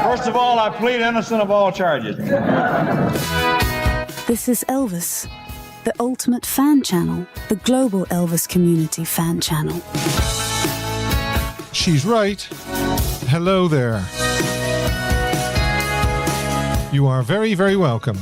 First of all, I plead innocent of all charges. This is Elvis, the ultimate fan channel, the global Elvis community fan channel. She's right. Hello there. You are very, very welcome.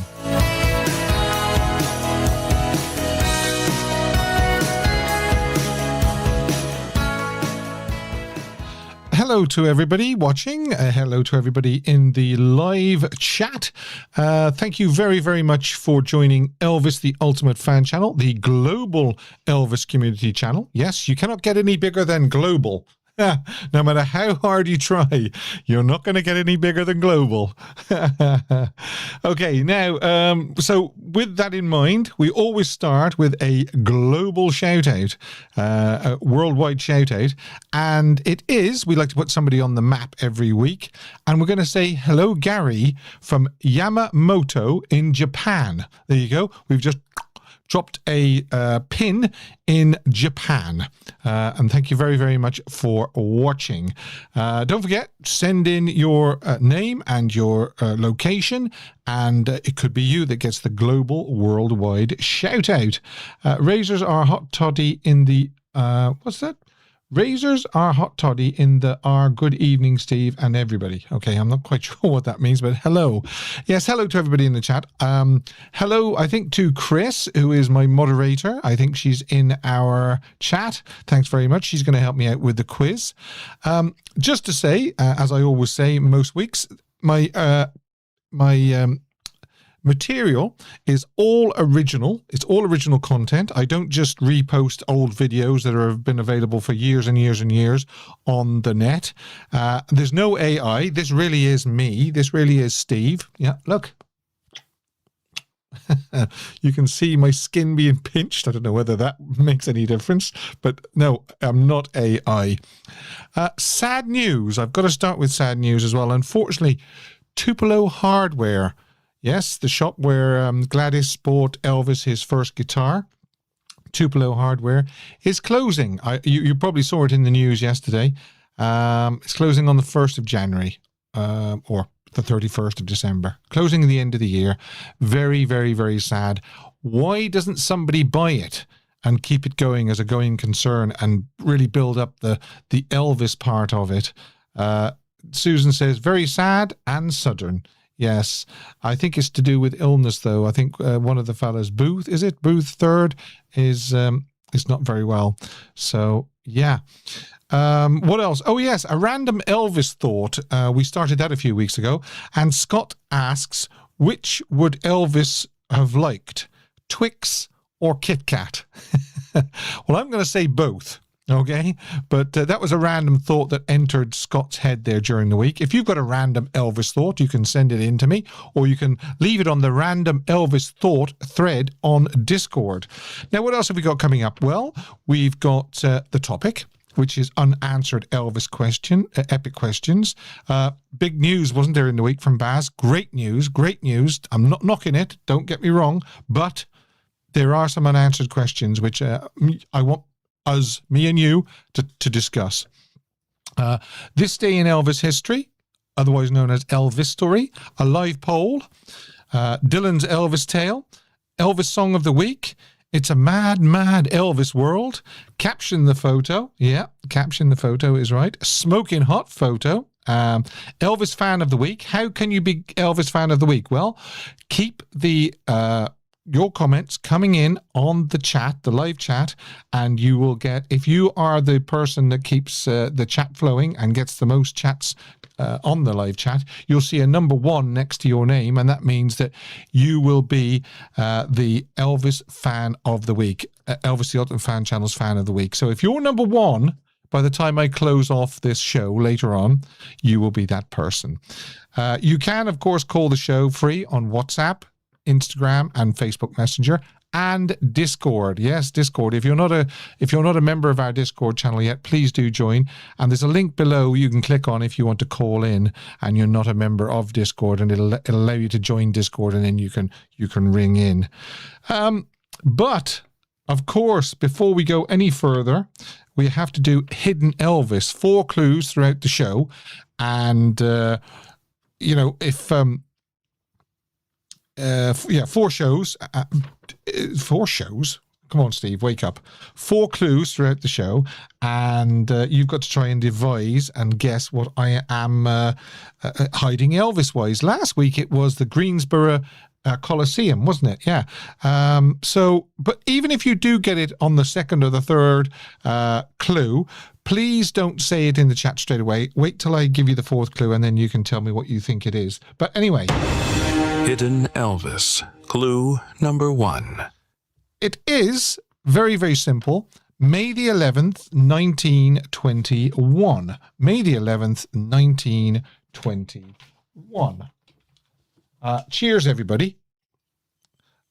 Hello to everybody watching. Hello to everybody in the live chat. Thank you very, very much for joining Elvis, the Ultimate Fan Channel, the global Elvis community channel. Yes, you cannot get any bigger than global. No matter how hard you try, you're not going to get any bigger than global. Okay, now, so with that in mind, we always start with a global shout out, a worldwide shout out. And it is, we like to put somebody on the map every week. And we're going to say hello, Gary from Yamamoto in Japan. There you go. We've just dropped a pin in Japan. And thank you very, very much for watching. Don't forget, send in your name and your location, and it could be you that gets the global worldwide shout out. Razors are hot toddy in the... what's that? Razors are hot toddy in the good evening, Steve, and everybody. Okay, I'm not quite sure what that means, but hello. Yes, hello to everybody in the chat. Hello, I think, to Chris, who is my moderator. I think she's in our chat. Thanks very much. She's going to help me out with the quiz. Just to say, as I always say most weeks, my material is all original. It's all original content. I don't just repost old videos that have been available for years and years and years on the net. There's no AI. This really is me. This really is Steve. Yeah, look. You can see my skin being pinched. I don't know whether that makes any difference, but no, I'm not AI. Sad news. I've got to start with sad news as well. Unfortunately, Tupelo Hardware, yes, the shop where Gladys bought Elvis his first guitar, Tupelo Hardware, is closing. You probably saw it in the news yesterday. It's closing on the 1st of January, or the 31st of December. Closing at the end of the year. Very, very, very sad. Why doesn't somebody buy it and keep it going as a going concern and really build up the Elvis part of it? Susan says, very sad and sudden. Yes, I think it's to do with illness, though. I think one of the fellas, Booth, is it? Booth Third is not very well. So, yeah. What else? Oh, yes, a random Elvis thought. We started that a few weeks ago. And Scott asks, which would Elvis have liked, Twix or Kit Kat? Well, I'm going to say both. Okay, but that was a random thought that entered Scott's head there during the week. If you've got a random Elvis thought, you can send it in to me, or you can leave it on the random Elvis thought thread on Discord. Now, what else have we got coming up? Well, we've got the topic, which is unanswered Elvis epic questions. Big news, wasn't there, in the week from Baz? Great news, great news. I'm not knocking it, don't get me wrong, but there are some unanswered questions which I want us, me and you, to discuss. This day in Elvis history, otherwise known as Elvis Story, a live poll, Dylan's Elvis tale, Elvis song of the week, it's a mad, mad Elvis world, caption the photo, yeah, caption the photo is right, smoking hot photo, Elvis fan of the week. How can you be Elvis fan of the week? Well, keep the your comments coming in on the chat, the live chat, and you will get, if you are the person that keeps the chat flowing and gets the most chats on the live chat, you'll see a number 1 next to your name, and that means that you will be the Elvis fan of the week, Elvis the Ultimate Fan Channel's fan of the week. So if you're number 1, by the time I close off this show later on, you will be that person. You can, of course, call the show free on WhatsApp, Instagram and Facebook Messenger, and Discord. Yes, Discord. If you're not a member of our Discord channel yet, please do join. And there's a link below you can click on if you want to call in and you're not a member of Discord, and it'll allow you to join Discord, and then you can ring in. But of course, before we go any further, we have to do Hidden Elvis. 4 clues throughout the show, and if 4 shows, 4 shows. Come on, Steve, wake up. 4 clues throughout the show, and you've got to try and devise and guess what I am hiding Elvis-wise. Last week it was the Greensboro Coliseum, wasn't it? Yeah. But even if you do get it on the second or the third clue, please don't say it in the chat straight away. Wait till I give you the 4th clue, and then you can tell me what you think it is. But anyway. Hidden Elvis. Clue number 1. It is very, very simple. May the 11th, 1921. May the 11th, 1921. Cheers, everybody.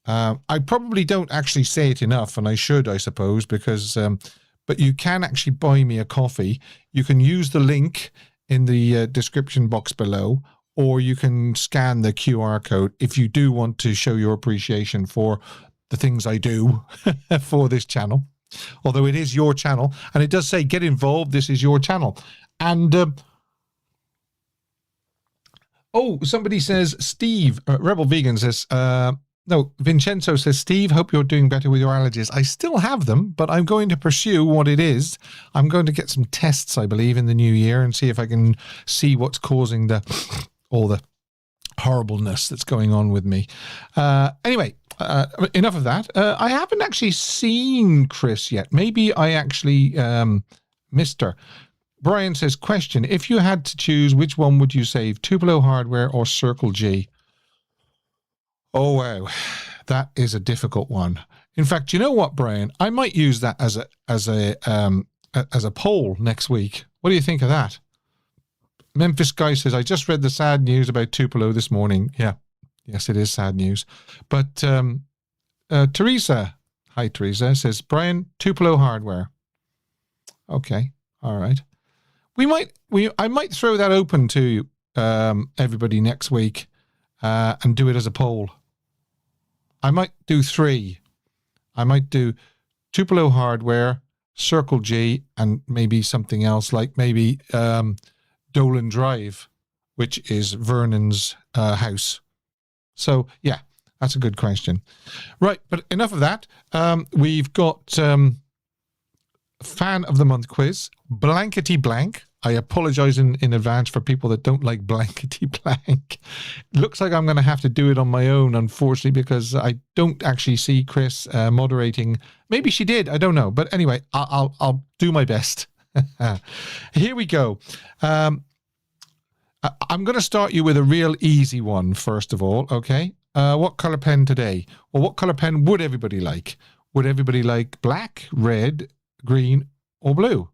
I probably don't actually say it enough, and I should, I suppose, because... but you can actually buy me a coffee. You can use the link in the description box below, or you can scan the QR code if you do want to show your appreciation for the things I do for this channel. Although it is your channel, and it does say get involved, this is your channel. And somebody says, Steve, Rebel Vegan says, no, Vincenzo says, Steve, hope you're doing better with your allergies. I still have them, but I'm going to pursue what it is. I'm going to get some tests, I believe, in the new year and see if I can see what's causing all the horribleness that's going on with me. Anyway, enough of that. I haven't actually seen Chris yet. Maybe I actually missed her. Brian says, question, if you had to choose, which one would you save, Tupelo Hardware or Circle G? Oh, wow. That is a difficult one. In fact, you know what, Brian? I might use that as a poll next week. What do you think of that? Memphis Guy says, I just read the sad news about Tupelo this morning. Yeah. Yes, it is sad news. But Teresa, hi Teresa, says, Brian, Tupelo Hardware. Okay. All right. I might throw that open to everybody next week and do it as a poll. I might do 3. I might do Tupelo Hardware, Circle G, and maybe something else, like maybe Dolan Drive, which is Vernon's house. So, yeah, that's a good question. Right, but enough of that. We've got Fan of the Month quiz, Blankety Blank. I apologize in advance for people that don't like Blankety Blank. Looks like I'm going to have to do it on my own, unfortunately, because I don't actually see Chris moderating. Maybe she did, I don't know. But anyway, I'll do my best. Here we go. I'm going to start you with a real easy one, first of all, okay? What color pen today? Well, what color pen would everybody like? Would everybody like black, red, green, or blue?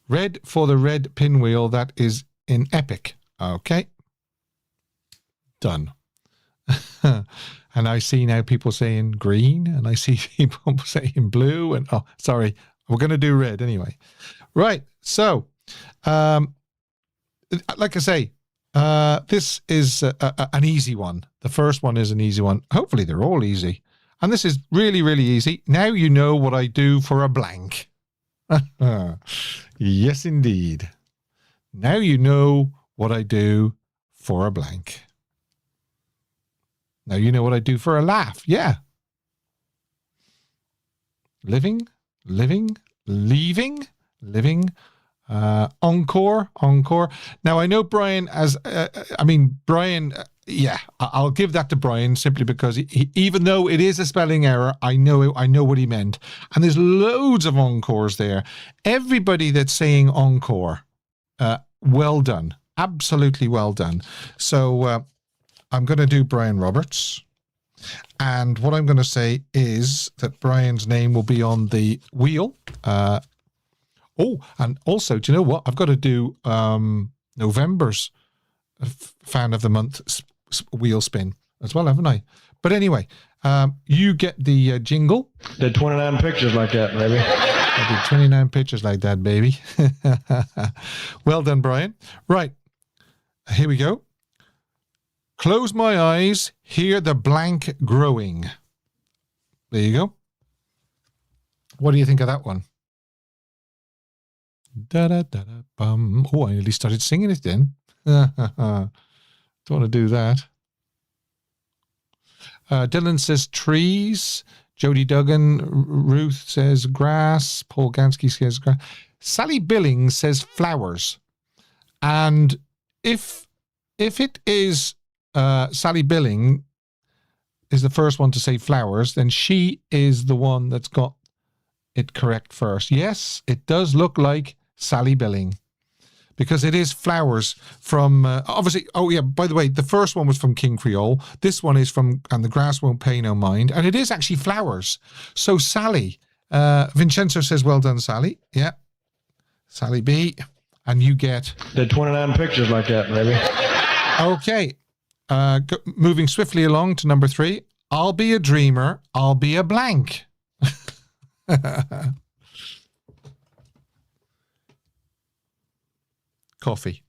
Red for the red pinwheel, that is in EPiC. Okay. Done. And I see now people saying green, and I see people saying blue, and oh, sorry, we're going to do red anyway. Right. So, like I say, this is an easy one. The first one is an easy one. Hopefully they're all easy. And this is really, really easy. Now you know what I do for a blank. Yes, indeed. Now you know what I do for a blank. Now you know what I do for a laugh. Yeah. Living, leaving. Encore. Now I know Brian Brian. Yeah, I'll give that to Brian simply because he, even though it is a spelling error, I know what he meant. And there's loads of encores there. Everybody that's saying encore, well done, absolutely well done. So I'm going to do Brian Roberts, and what I'm going to say is that Brian's name will be on the wheel. Oh, and also, do you know what? I've got to do November's Fan of the Month wheel spin as well, haven't I? But anyway, you get the jingle. Did 29 pictures like that, baby. I did 29 pictures like that, baby. Well done, Brian. Right, here we go. Close my eyes, hear the blank growing. There you go. What do you think of that one? Da-da-da-da-bum. Oh, I nearly started singing it then. Don't want to do that. Dylan says trees. Jody Duggan. Ruth says grass. Paul Gansky says grass. Sally Billings says flowers. And if it is Sally Billing is the first one to say flowers, then she is the one that's got it correct first. Yes, it does look like Sally Billing, because it is flowers from, obviously, oh yeah, by the way, the first one was from King Creole. This one is from And the Grass Won't Pay No Mind, and it is actually flowers. So Sally, Vincenzo says, well done, Sally. Yeah, Sally B. And you get... Did 29 pictures like that, baby. Okay. Moving swiftly along to number 3. I'll be a dreamer. I'll be a blank. Coffee.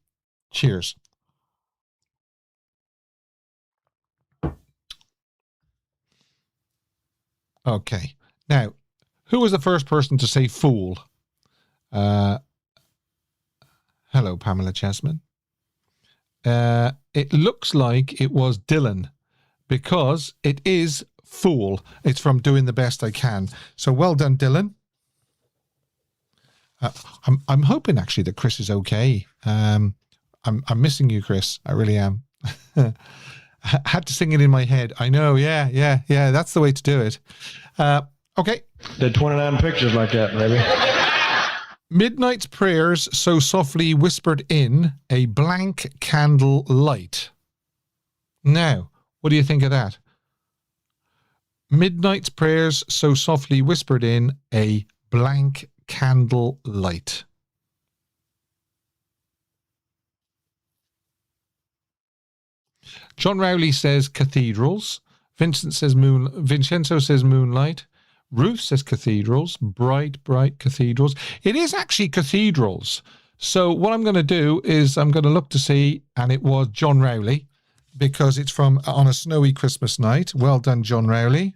Cheers. Okay. Now, who was the first person to say fool? Hello, Pamela Chessman. It looks like it was Dylan, because it is fool. It's from Doing the Best I Can. So well done, Dylan. I'm hoping actually that Chris is okay. I'm missing you, Chris. I really am. I had to sing it in my head. I know. Yeah. That's the way to do it. Okay. Did 29 pictures like that, baby. Midnight's prayers so softly whispered in a blank candle light. Now, what do you think of that? Midnight's prayers so softly whispered in a blank candle light. John Rowley says cathedrals. Vincenzo says moonlight. Ruth says cathedrals, bright cathedrals. It is actually cathedrals. So what I'm going to do is I'm going to look to see, and it was John Rowley, because it's from On a Snowy Christmas Night. Well done, John Rowley.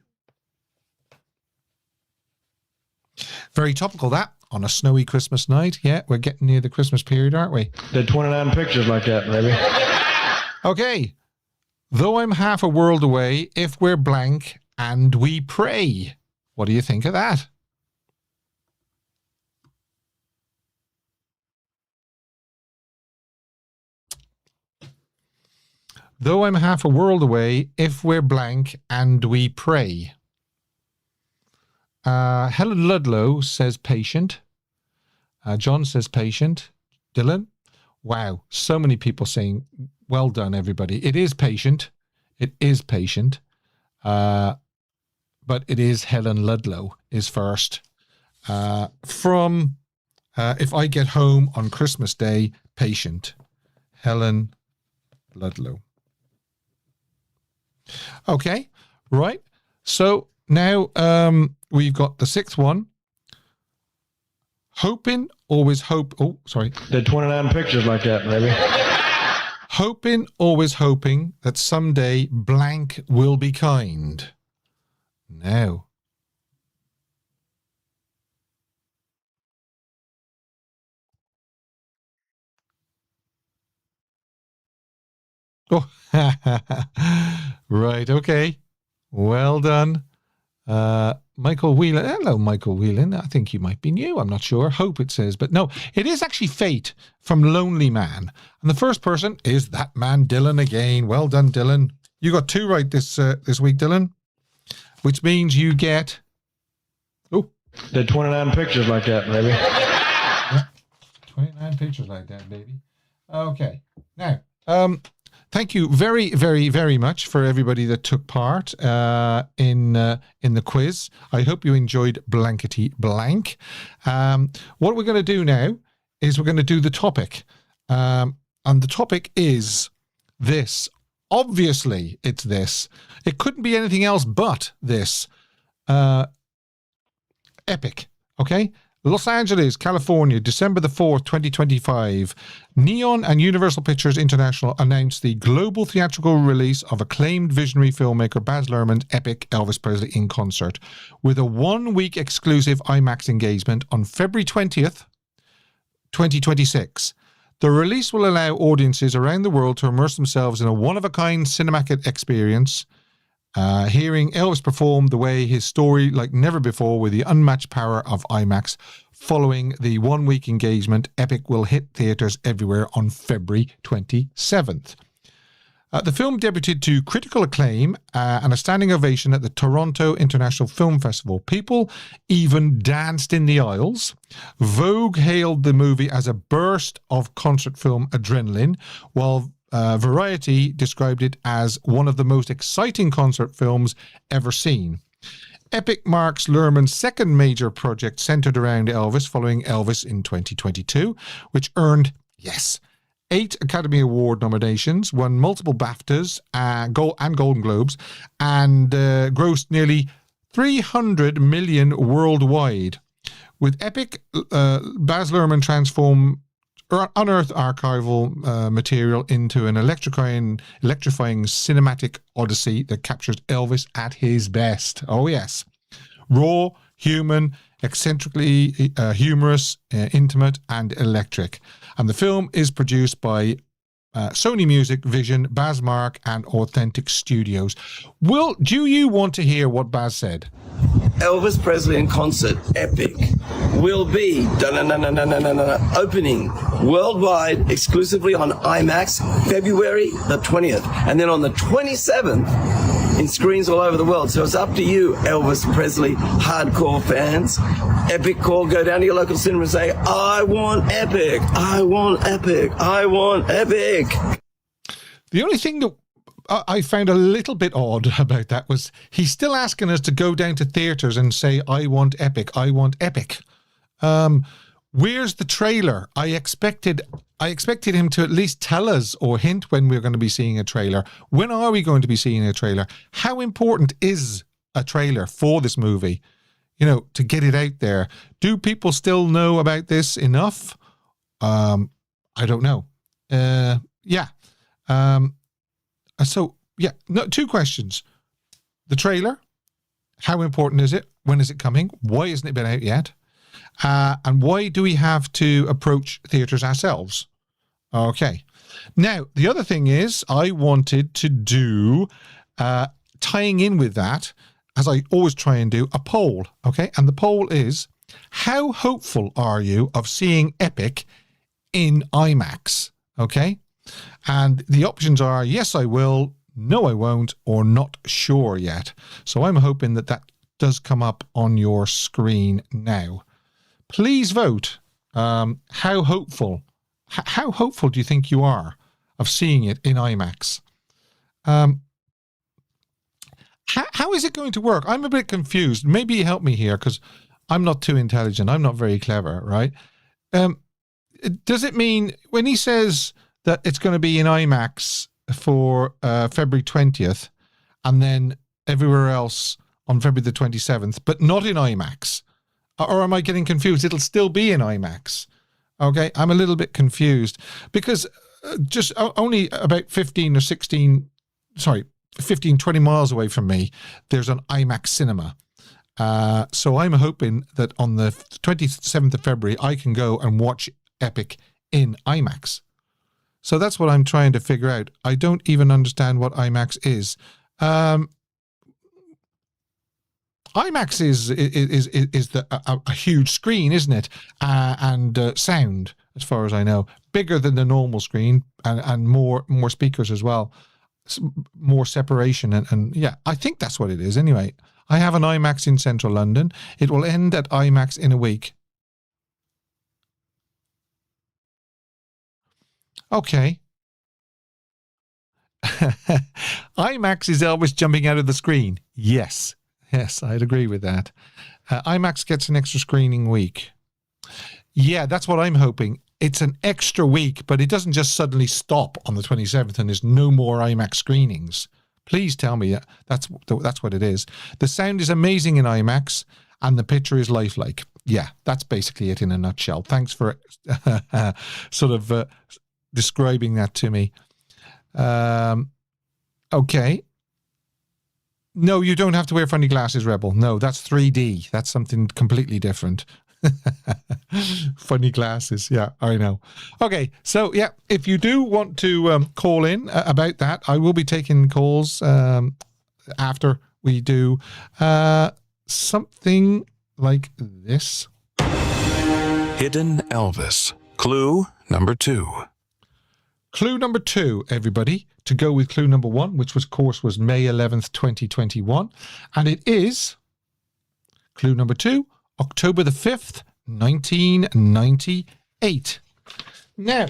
Very topical, that. On a Snowy Christmas Night. Yeah, we're getting near the Christmas period, aren't we? Did 29 pictures like that, baby. Okay. Though I'm half a world away, if we're blank and we pray. What do you think of that? Though I'm half a world away, if we're blank and we pray. Helen Ludlow says patient. John says patient. Dylan? Wow, so many people saying, well done, everybody. It is patient. It is patient. But it is Helen Ludlow is first. From If I Get Home on Christmas Day, patient. Helen Ludlow. Okay, right. So now we've got the 6th one. Hoping, always hope. Oh, sorry. Did 29 pictures like that, baby. Hoping, always hoping that someday blank will be kind. Now. Oh, right, okay. Well done. Michael Whelan. Hello, Michael Whelan. I think you might be new. I'm not sure. Hope it says. But no, it is actually Fate from Lonely Man. And the first person is that man, Dylan, again. Well done, Dylan. You got 2 right this week, Dylan. Which means you get... Oh. Did 29 pictures like that, baby. Yeah, 29 pictures like that, baby. Okay. Now, thank you very, very, very much for everybody that took part in the quiz. I hope you enjoyed Blankety Blank. What we're going to do now is we're going to do the topic. And the topic is this. Obviously, it's this. It couldn't be anything else but this. EPiC. Okay? Los Angeles, California, December the 4th, 2025. Neon and Universal Pictures International announced the global theatrical release of acclaimed visionary filmmaker Baz Luhrmann's epic Elvis Presley in Concert, with a one-week exclusive IMAX engagement on February 20th, 2026. The release will allow audiences around the world to immerse themselves in a one-of-a-kind cinematic experience, hearing Elvis perform the way his story like never before with the unmatched power of IMAX. Following the one-week engagement, EPiC will hit theatres everywhere on February 27th. The film debuted to critical acclaim and a standing ovation at the Toronto International Film Festival. People even danced in the aisles. Vogue hailed the movie as a burst of concert film adrenaline, while Variety described it as one of the most exciting concert films ever seen. EPiC marks Luhrmann's second major project centered around Elvis, following Elvis in 2022, which earned, yes, 8 Academy Award nominations, won multiple BAFTAs and Golden Globes, and grossed nearly $300 million worldwide. With EPiC, Baz Luhrmann unearthed archival material into an electrifying cinematic odyssey that captures Elvis at his best. Oh yes. Raw, human, eccentrically humorous, intimate, and electric. And the film is produced by Sony Music, Vision, Baz Mark, and Authentic Studios. Do you want to hear what Baz said? Elvis Presley in Concert, EPiC, will be opening worldwide exclusively on IMAX February the 20th, and then on the 27th in screens all over the world. So it's up to you, Elvis Presley hardcore fans. EPiC call, go down to your local cinema and say, I want EPiC, I want EPiC, I want EPiC. The only thing that I found a little bit odd about that was he's still asking us to go down to theatres and say, I want EPiC, I want EPiC. Where's the trailer? I expected him to at least tell us or hint when we're going to be seeing a trailer. When are we going to be seeing a trailer? How important is a trailer for this movie? You know, to get it out there. Do people still know about this enough? I don't know. Two questions. The trailer, how important is it? When is it coming? Why hasn't it been out yet? And why do we have to approach theatres ourselves? Okay. Now, the other thing is I wanted to do, tying in with that, as I always try and do, a poll. Okay. And the poll is, how hopeful are you of seeing EPiC in IMAX? Okay. And the options are, yes, I will, no, I won't, or not sure yet. So I'm hoping that does come up on your screen now. Please vote. How hopeful do you think you are of seeing it in IMAX? How is it going to work? I'm a bit confused. Maybe you help me here, because I'm not too intelligent. I'm not very clever, right? Does it mean when he says that it's going to be in IMAX for February 20th and then everywhere else on February the 27th, but not in IMAX? Or am I getting confused? It'll still be in IMAX. Okay, I'm a little bit confused because just only about 15, 20 miles away from me, there's an IMAX cinema. So I'm hoping that on the 27th of February, I can go and watch EPiC in IMAX. So that's what I'm trying to figure out. I don't even understand what IMAX is. IMAX is a huge screen, isn't it? And sound, as far as I know, bigger than the normal screen, and more speakers as well, more separation, and yeah, I think that's what it is. Anyway, I have an IMAX in central London. It will end at IMAX in a week. Okay. IMAX is Elvis jumping out of the screen. Yes, I'd agree with that. IMAX gets an extra screening week. Yeah, that's what I'm hoping. It's an extra week, but it doesn't just suddenly stop on the 27th and there's no more IMAX screenings. Please tell me that's what it is. The sound is amazing in IMAX and the picture is lifelike. Yeah, that's basically it in a nutshell. Thanks for sort of describing that to me. Okay. No, you don't have to wear funny glasses, Rebel. No, that's 3D. That's something completely different. Funny glasses. Yeah, I know. Okay, so yeah, if you do want to call in about that, I will be taking calls after we do something like this. Hidden Elvis. Clue number 2. Clue number 2, everybody, to go with clue number 1, which was, of course, was May 11th, 2021. And it is, clue number 2, October the 5th, 1998. Now,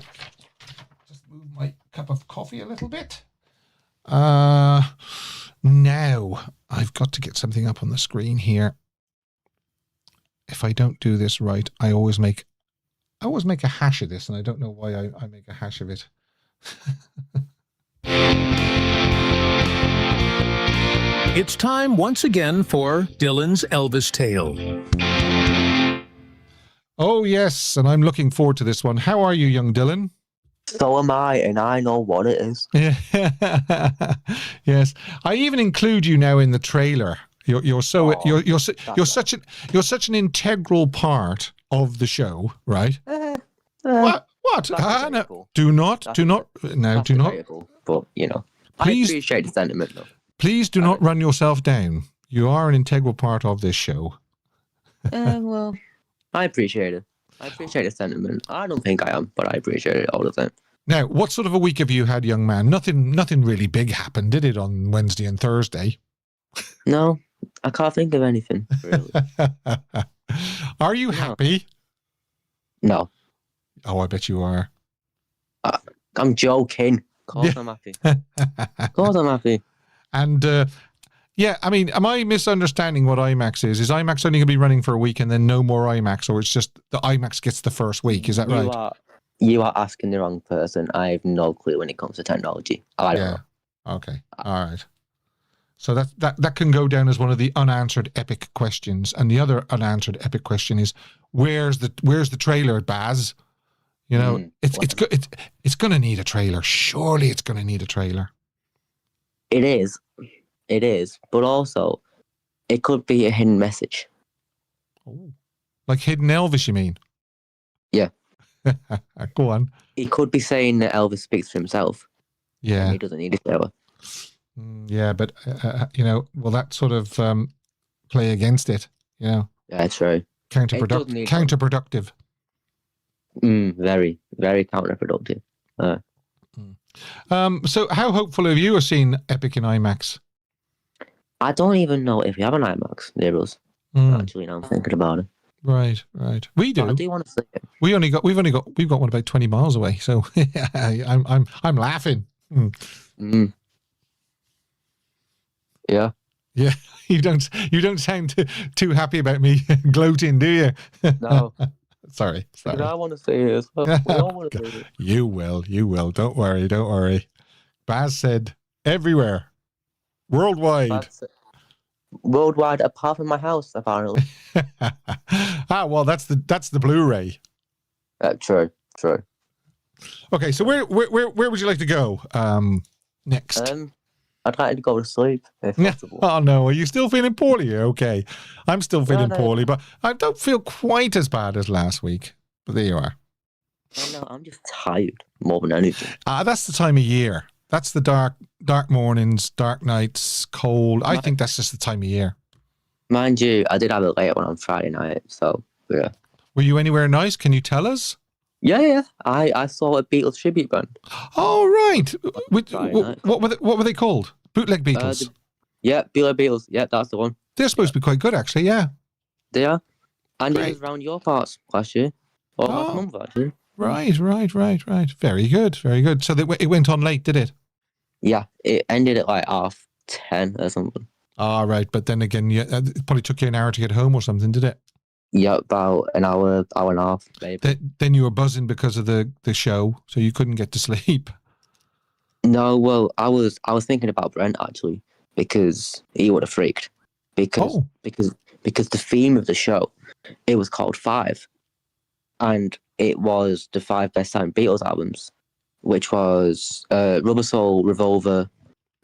just move my cup of coffee a little bit. Now, I've got to get something up on the screen here. If I don't do this right, I always make a hash of this, and I don't know why I make a hash of it. It's time once again for Dylan's Elvis tale. Oh, yes, and I'm looking forward to this one. How are you, young Dylan? So am I, and I know what it is. Yeah. Yes, I even include you now in the trailer. You're such an integral part of the show, right? What? No, cool. do not. But, you know, Please- I appreciate the sentiment, though. Please do not run yourself down. You are an integral part of this show. Well, I appreciate it. I appreciate the sentiment. I don't think I am, but I appreciate it all the time. Now, what sort of a week have you had, young man? Nothing really big happened, did it, on Wednesday and Thursday? No, I can't think of anything, really. Are you happy? No, Oh, I bet you are. I'm joking. Of course I'm happy. Of course I'm happy. And yeah, I mean, am I misunderstanding what IMAX is? Is IMAX only going to be running for a week and then no more IMAX, or it's just the IMAX gets the first week? Is that right? You are asking the wrong person. I have no clue when it comes to technology. I don't know. Okay. All right. So that can go down as one of the unanswered EPiC questions. And the other unanswered EPiC question is, where's the trailer, Baz? You know, it's going to need a trailer. Surely it's going to need a trailer. It is. But also, it could be a hidden message. Oh. Like Hidden Elvis, you mean? Yeah. Go on. He could be saying that Elvis speaks for himself. Yeah. And he doesn't need a shower. Yeah, but, you know, will that sort of play against it? You know? Yeah, true. Counterproductive. Very, very counterproductive. So how hopeful have you seen EPiC in IMAX? I don't even know if we have an IMAX near us. Actually, now I'm thinking about it. Right. We do. But I do want to see it. We've got one about 20 miles away. So I'm laughing. Yeah. Yeah. You don't sound too happy about me gloating, do you? No. Sorry. But I want to see it. We all want to see it. You will. Don't worry. Baz said everywhere. Worldwide. Worldwide, apart from my house, apparently. Well, that's the Blu-ray. True. Okay, so where would you like to go next? I'd like to go to sleep, if possible. Oh no, are you still feeling poorly? Okay, I'm still feeling No. poorly, but I don't feel quite as bad as last week. But there you are. No, I'm just tired more than anything. That's the time of year. That's the dark mornings, dark nights, cold. I think that's just the time of year. Mind you, I did have a late one on Friday night, so yeah. Were you anywhere nice? Can you tell us? Yeah. I saw a Beatles tribute band. Oh right. Friday night. What were they called? Bootleg Beatles. Beatles. Yeah, that's the one. They're supposed to be quite good, actually. Yeah. They are. And Great. it was around your parts last year. Or last month, actually. Right. Very good. So it went on late, did it? Yeah, it ended at like 10:30 or something. Ah, right. But then again, it probably took you an hour to get home or something, did it? Yeah, about an hour and a half, maybe. Then you were buzzing because of the show, so you couldn't get to sleep. No, well, I was thinking about Brent actually, because he would have freaked. Because because the theme of the show, it was called Five, and it was the 5 best-selling Beatles albums, which was Rubber Soul, Revolver,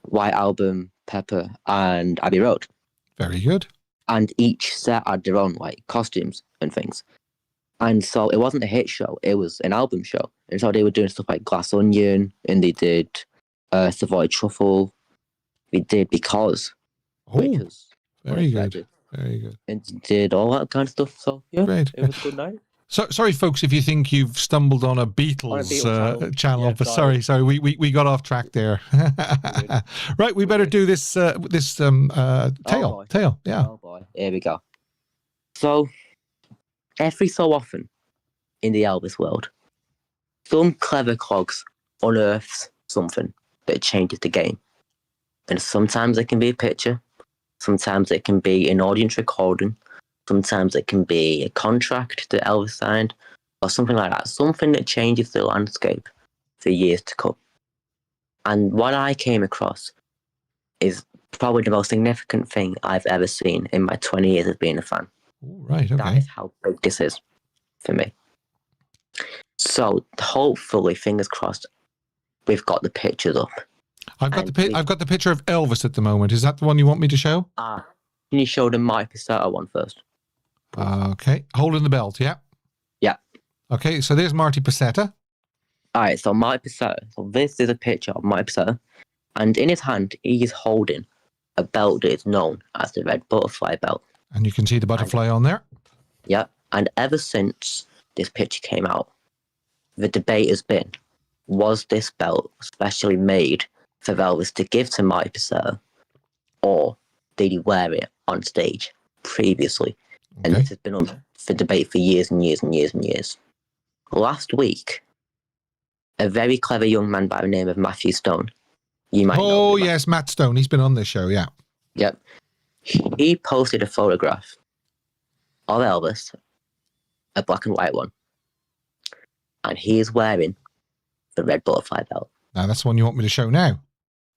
White Album, Pepper, and Abbey Road. Very good. And each set had their own like costumes and things. And so it wasn't a hit show, it was an album show. And so they were doing stuff like Glass Onion, and they did Savoy Truffle. We did Because. which Oh, was very good. unexpected. Very good. And did all that kind of stuff. So yeah, Great. it was a good night. So, sorry, folks, if you think you've stumbled on a Beatles, Beatles channel, Yeah, but sorry. sorry, we got off track there. Right, we better do this tale. boy. Tale, yeah. Oh boy, here we go. So, every so often in the Elvis world, some clever clogs unearths something that changes the game. And sometimes it can be a picture, sometimes it can be an audience recording, sometimes it can be a contract that Elvis signed, or something like that. Something that changes the landscape for years to come. And what I came across is probably the most significant thing I've ever seen in my 20 years of being a fan. All right, That okay. is how big this is for me. So hopefully, fingers crossed, we've got the pictures up. I've got the picture of Elvis at the moment. Is that the one you want me to show? Can you show the Mike Pissarro one first? Okay, holding the belt, yeah. Yeah. Okay, so there's Marty Passetta. All right, so Mike Pissarro. So this is a picture of Mike Pissarro, and in his hand, he is holding a belt that is known as the Red Butterfly belt. And you can see the butterfly on there. Yeah, and ever since this picture came out, the debate has been, was this belt specially made for Elvis to give to Mike Pissarro, or did he wear it on stage previously? And Okay. this has been on for debate for years and years and years and years. Last week, a very clever young man by the name of Matthew Stone, you might know. Oh, him. yes, Matt Stone. He's been on this show, yeah. Yep. He posted a photograph of Elvis, a black and white one, and he is wearing the Red Butterfly belt. Now, that's the one you want me to show now.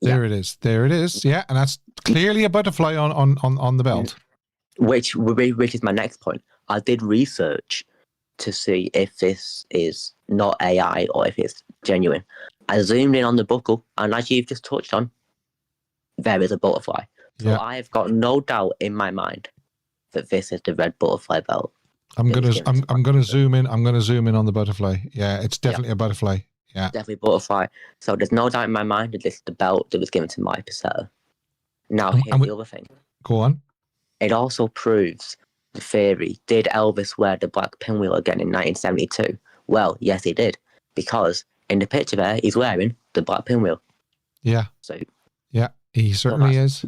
There it is. There it is. Yeah, and that's clearly a butterfly on the belt. Which is my next point. I did research to see if this is not AI or if it's genuine. I zoomed in on the buckle, and as you've just touched on, there is a butterfly. So Yeah. I have got no doubt in my mind that this is the Red Butterfly belt. I'm gonna It's given to I'm gonna zoom in. I'm gonna zoom in on the butterfly. Yeah, it's definitely a butterfly. Yeah. Definitely butterfly. So there's no doubt in my mind that this is the belt that was given to Mike Pissarro. Now, And here's we- the other thing. Go on. It also proves the theory, did Elvis wear the black pinwheel again in 1972? Well, yes, he did. Because in the picture there, he's wearing the black pinwheel. Yeah. So, Yeah, he certainly is.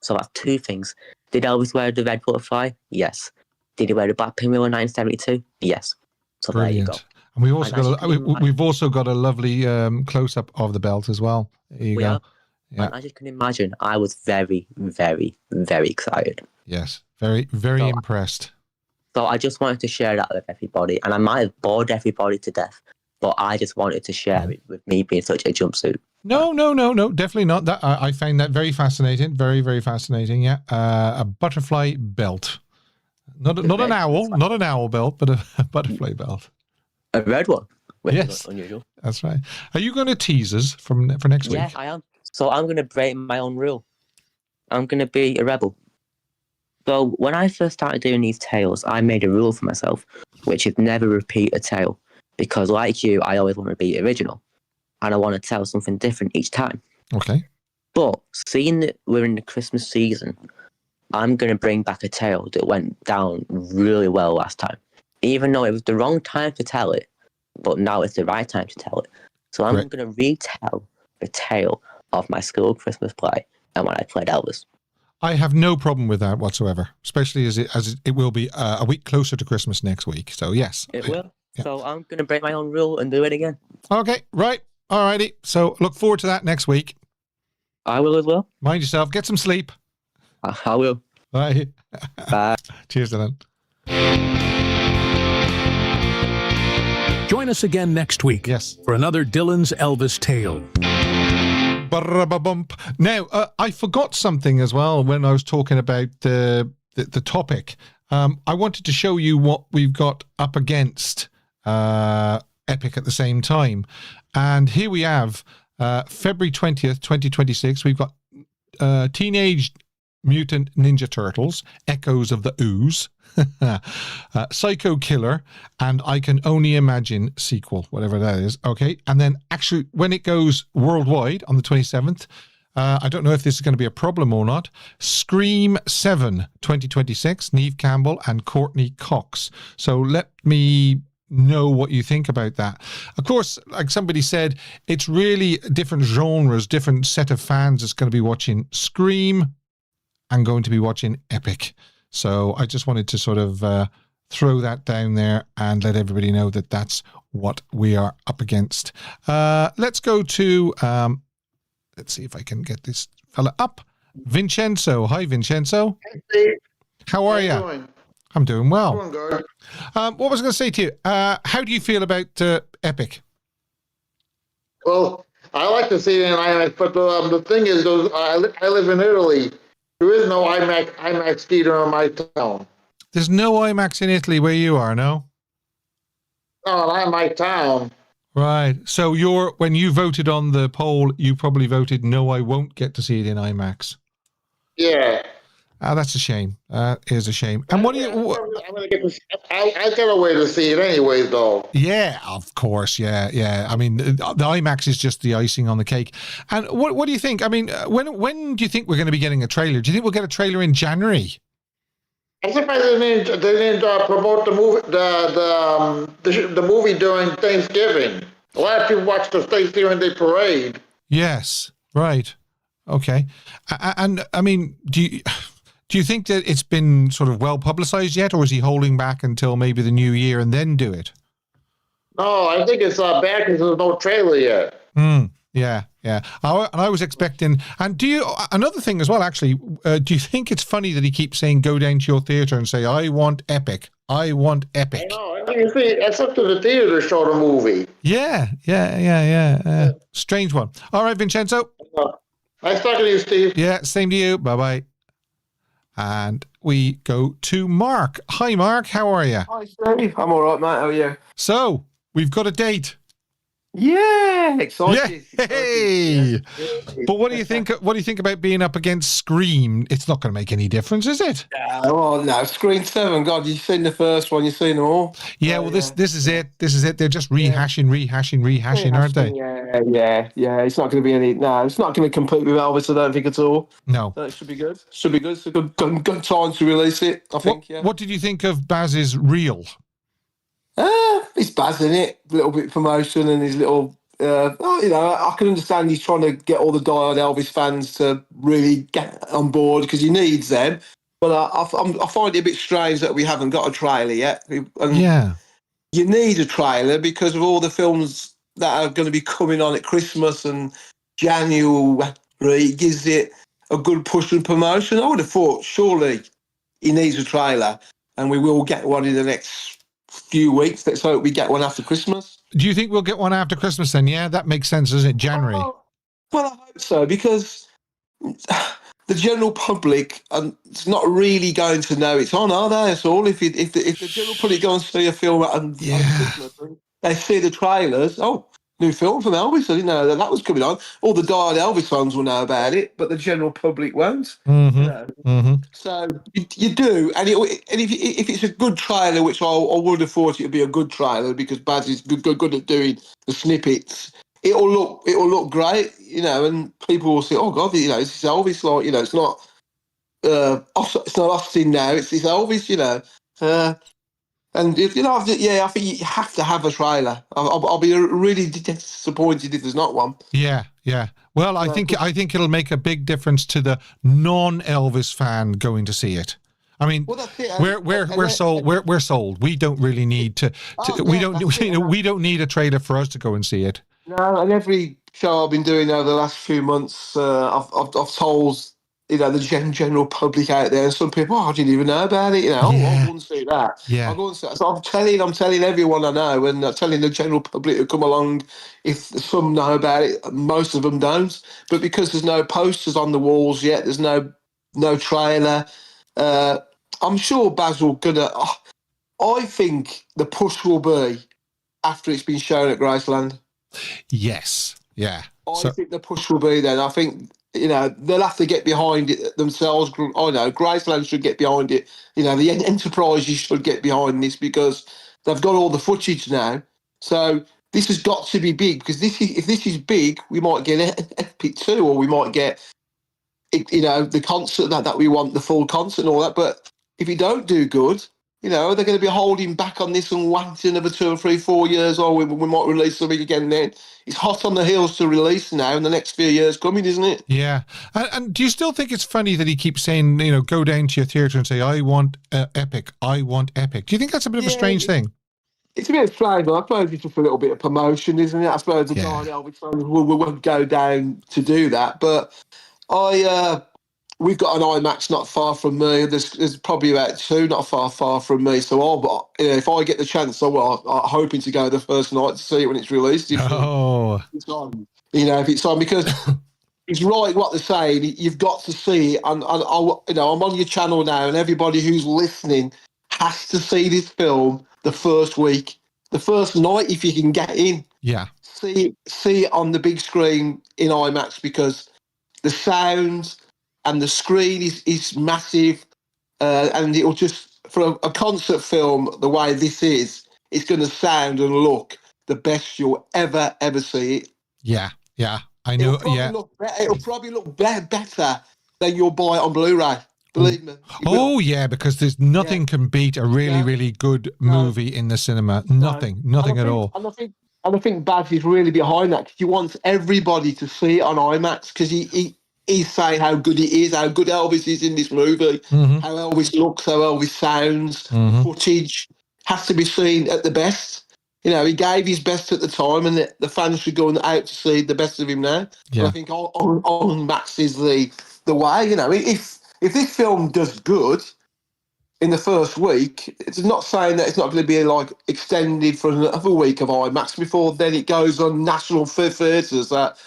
So that's two things. Did Elvis wear the red butterfly? Yes. Did he wear the black pinwheel in 1972? Yes. So there you go. Brilliant. And we've also And got as you can we've also got a lovely close up of the belt as well. There you We go. are. Yeah. And as you can imagine, I was very, very, very excited. Yes. Very, very So- impressed. So I just wanted to share that with everybody. And I might have bored everybody to death, but I just wanted to share it with me being such a jumpsuit. No, definitely not. That I find that very fascinating. Very, very fascinating. Yeah, a butterfly belt. Not an owl belt, but a butterfly belt. A red one, which Yes. is unusual. That's right. Are you going to tease us for next week? Yeah, I am. So I'm going to break my own rule. I'm going to be a rebel. So when I first started doing these tales, I made a rule for myself, which is never repeat a tale. Because like you, I always want to be original. And I want to tell something different each time. Okay. But seeing that we're in the Christmas season, I'm going to bring back a tale that went down really well last time. Even though it was the wrong time to tell it, but now it's the right time to tell it. So I'm Great. going to retell the tale of my school Christmas play and when I played Elvis. I have no problem with that whatsoever, especially as it will be a week closer to Christmas next week. So yes. It will. Yeah. So I'm going to break my own rule and do it again. Okay. Right. Alrighty. So look forward to that next week. I will as well. Mind yourself. Get some sleep. I will. Bye. Bye. Cheers, Dylan. Join us again next week Yes. for another Dylan's Elvis tale. Ba-ra-ba-bump. Now, I forgot something as well when I was talking about the topic, I wanted to show you what we've got up against EPiC at the same time. And here we have February 20th, 2026. We've got Teenage Mutant Ninja Turtles, Echoes of the Ooze, Psycho Killer, and I Can Only Imagine sequel, whatever that is. Okay. And then actually when it goes worldwide on the 27th, I don't know if this is going to be a problem or not. Scream 7 2026, Neve Campbell and Courtney Cox. So let me know what you think about that. Of course, like somebody said, it's really different genres, different set of fans that's going to be watching Scream and going to be watching EPiC. So I just wanted to sort of throw that down there and let everybody know that that's what we are up against. Let's go to... let's see if I can get this fella up. Vincenzo. Hi, Vincenzo. Hey, Steve. How are you? Doing? I'm doing well. Doing good. What was I going to say to you? How do you feel about EPiC? Well, I like to see it in IMAX, but the thing is, I live in Italy. There is no IMAX theater in my town. There's no IMAX in Italy where you are, no? No, not in my town. Right. So when you voted on the poll, you probably voted no, I won't get to see it in IMAX. Yeah. That's a shame. Is a shame. And what do you... I'm gonna get to. I got a way to see it anyways, though. Yeah, of course. Yeah. I mean, the IMAX is just the icing on the cake. And what do you think? I mean, when do you think we're going to be getting a trailer? Do you think we'll get a trailer in January? I'm surprised they didn't promote the movie the movie during Thanksgiving. A lot of people watch the Thanksgiving Day parade. Yes. Right. Okay. And I mean, do you think that it's been sort of well publicized yet, or is he holding back until maybe the new year and then do it? No, I think it's back because there's no trailer yet. Yeah. I was expecting, and another thing as well, actually, do you think it's funny that he keeps saying, go down to your theater and say, I want EPiC. I want EPiC. I know. You see, it's up to the theater to show the movie. Yeah. Strange one. All right, Vincenzo. Nice talking to you, Steve. Yeah, same to you. Bye-bye. And we go to Mark. Hi, Mark. How are you? Hi, Steve. I'm all right, mate. How are you? So, we've got a date. Yeah, excited. Yay! But what do you think? What do you think about being up against Scream? It's not going to make any difference, is it? Oh no, Screen 7. God, you've seen the first one. You've seen them all. Yeah. Well, this is it. This is it. They're just rehashing, aren't they? Yeah. It's not going to be any. No, it's not going to compete with Elvis. I don't think at all. No. So it should be good. It's a good time to release it. I think. What did you think of Baz's reel? It's Baz in it, a little bit of promotion and his little, I can understand he's trying to get all the diehard Elvis fans to really get on board because he needs them. But I find it a bit strange that we haven't got a trailer yet. And you need a trailer because of all the films that are going to be coming on at Christmas and January. It gives it a good push and promotion. I would have thought surely he needs a trailer and we will get one in the next few weeks. Let's hope we get one after Christmas. Do you think we'll get one after Christmas then? Yeah, that makes sense, doesn't it? January. Well, I hope so because the general public is not really going to know it's on, are they? That's all. If the general public go and see a film on Christmas, they see the trailers. Oh, new film from Elvis. I didn't know that was coming on. All the diehard Elvis fans will know about it, but the general public won't. So you do, and if it's a good trailer, which I would have thought it would be a good trailer because Baz is good at doing the snippets. It'll look great, and people will say, "Oh God, it's Elvis." Like, it's not Austin now. It's Elvis, And if I think you have to have a trailer. I'll be really disappointed if there's not one. Yeah. Well, I think it'll make a big difference to the non-Elvis fan going to see it. I mean, we're sold. We're sold. We don't really need to. We don't need a trailer for us to go and see it. No, and every show I've been doing over the last few months, I've told the general public out there, and some people, I didn't even know about it. I wouldn't see that. Yeah. I go and see that. So I'm telling everyone I know, and telling the general public to come along. If some know about it, most of them don't. But because there's no posters on the walls yet, there's no trailer. I'm sure Basil gonna. I think the push will be after it's been shown at Graceland. Yes. Yeah. I think the push will be then. I think, they'll have to get behind it themselves. I know Graceland should get behind it. The enterprises should get behind this because they've got all the footage now. So this has got to be big because if this is big, we might get EPiC 2 or we might get, the concert that we want, the full concert and all that. But if you don't do good, they're going to be holding back on this and waiting another 2 or 3, 4 years. We might release something again then. It's hot on the heels to release now in the next few years coming, isn't it? Yeah. And do you still think it's funny that he keeps saying, go down to your theatre and say, I want EPiC, I want EPiC? Do you think that's a bit of a strange thing? It's a bit strange, but I suppose it's just a little bit of promotion, isn't it? I suppose the guy Elvis fans will go down to do that. But we've got an IMAX not far from me. There's probably about 2 not far from me. So if I get the chance, I'm hoping to go the first night to see it when it's released. If it's on, if it's on, because it's right what they're saying. You've got to see it. And I'm on your channel now, and everybody who's listening has to see this film the first week, the first night if you can get in. Yeah. See it on the big screen in IMAX because the sound and the screen is massive, and it'll just, for a concert film, the way this is, it's going to sound and look the best you'll ever see it. Yeah, I know. It'll probably look better than you'll buy it on Blu-ray. Believe me. Yeah, because there's nothing can beat a really good movie in the cinema. Nothing at all. And I think Baz is really behind that because he wants everybody to see it on IMAX because he's saying how good it is, how good Elvis is in this movie, how Elvis looks, how Elvis sounds. Footage has to be seen at the best. He gave his best at the time, and the fans should go out to see the best of him now. Yeah. And I think on Max is the way. If this film does good in the first week, it's not saying that it's not going to be like extended for another week of IMAX before then it goes on national theatres that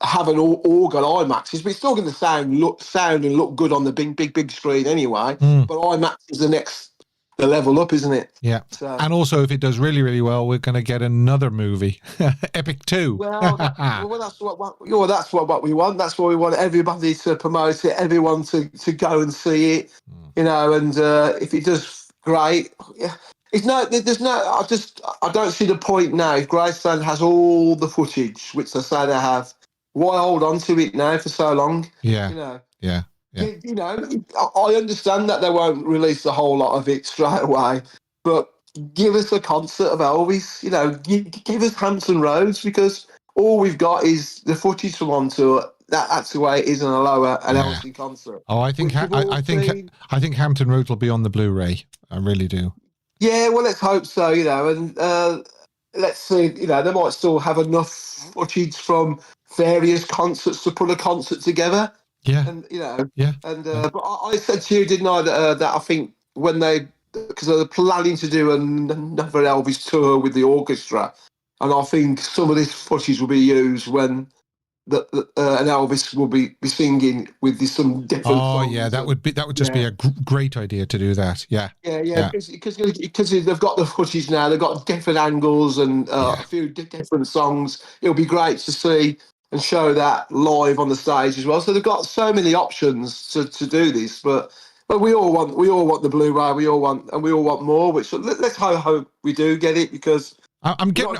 have an organ IMAXs, but it's still going to sound and look good on the big screen anyway. But IMAX is the level up, isn't it? Yeah. So, and also, if it does really well, we're going to get another movie, EPiC 2. That's what we want. That's what we want everybody to promote it, everyone to go and see it. And if it does great, I don't see the point now. If Graceland has all the footage, which they say they have, why hold on to it now for so long? Yeah. Yeah. I understand that they won't release a whole lot of it straight away, but give us a concert of Elvis. Give us Hampton Roads because all we've got is the footage from on tour. That's the way it is in an Elvis concert. Oh, I think Hampton Roads will be on the Blu-ray. I really do. Yeah, well, let's hope so. And let's see. They might still have enough footage from various concerts to put a concert together. Yeah. And but I said to you, didn't I, that I think because they're planning to do another Elvis tour with the orchestra, and I think some of this footage will be used when an Elvis will be singing with some different. Oh yeah, that would just be a great idea to do that. Yeah. Because they've got the footage now, they've got different angles and a few different songs. It'll be great to see and show that live on the stage as well. So they've got so many options to do this, but we all want the Blu-ray, we all want more. Which let's hope we do get it because I'm getting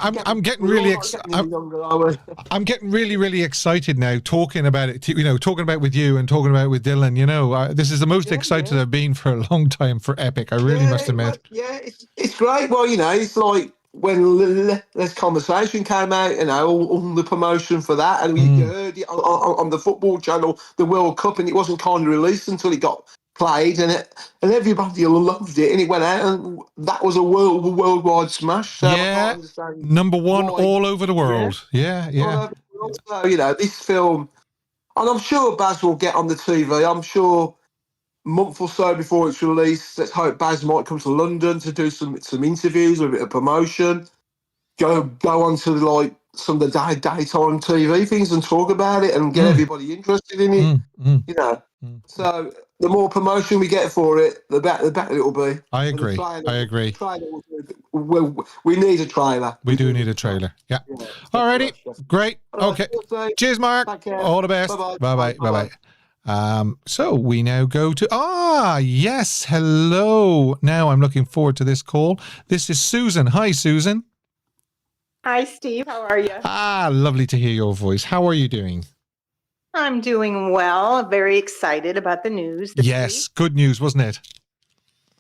really excited now talking about it. Talking about it with you and talking about it with Dylan. This is the most excited I've been for a long time for EPiC. I really must admit. It's great. Well, it's like when this conversation came out, all the promotion for that, and you heard it on the football channel, the World Cup, and it wasn't kind of released until it got played, and everybody loved it, and it went out, and that was a worldwide smash. So yeah, number one all over the world. Yeah. So, this film, and I'm sure Baz will get on the TV. I'm sure a month or so before it's released, let's hope Baz might come to London to do some interviews, a bit of promotion, go on to some of the daytime TV things and talk about it and get everybody interested in it. So the more promotion we get for it, the better it'll be. I And the agree. trailer- I agree. trailer we need a trailer. We do need a trailer. Yeah. Yeah. Alrighty. Great. All right, Okay. we'll see. Cheers, Mark. Take care. All the best. Bye-bye. Bye-bye. Bye-bye. Bye-bye. So we now go to, yes. Hello. Now I'm looking forward to this call. This is Susan. Hi, Susan. Hi, Steve. How are you? Lovely to hear your voice. How are you doing? I'm doing well. Very excited about the news. this Yes. week. Good news, wasn't it?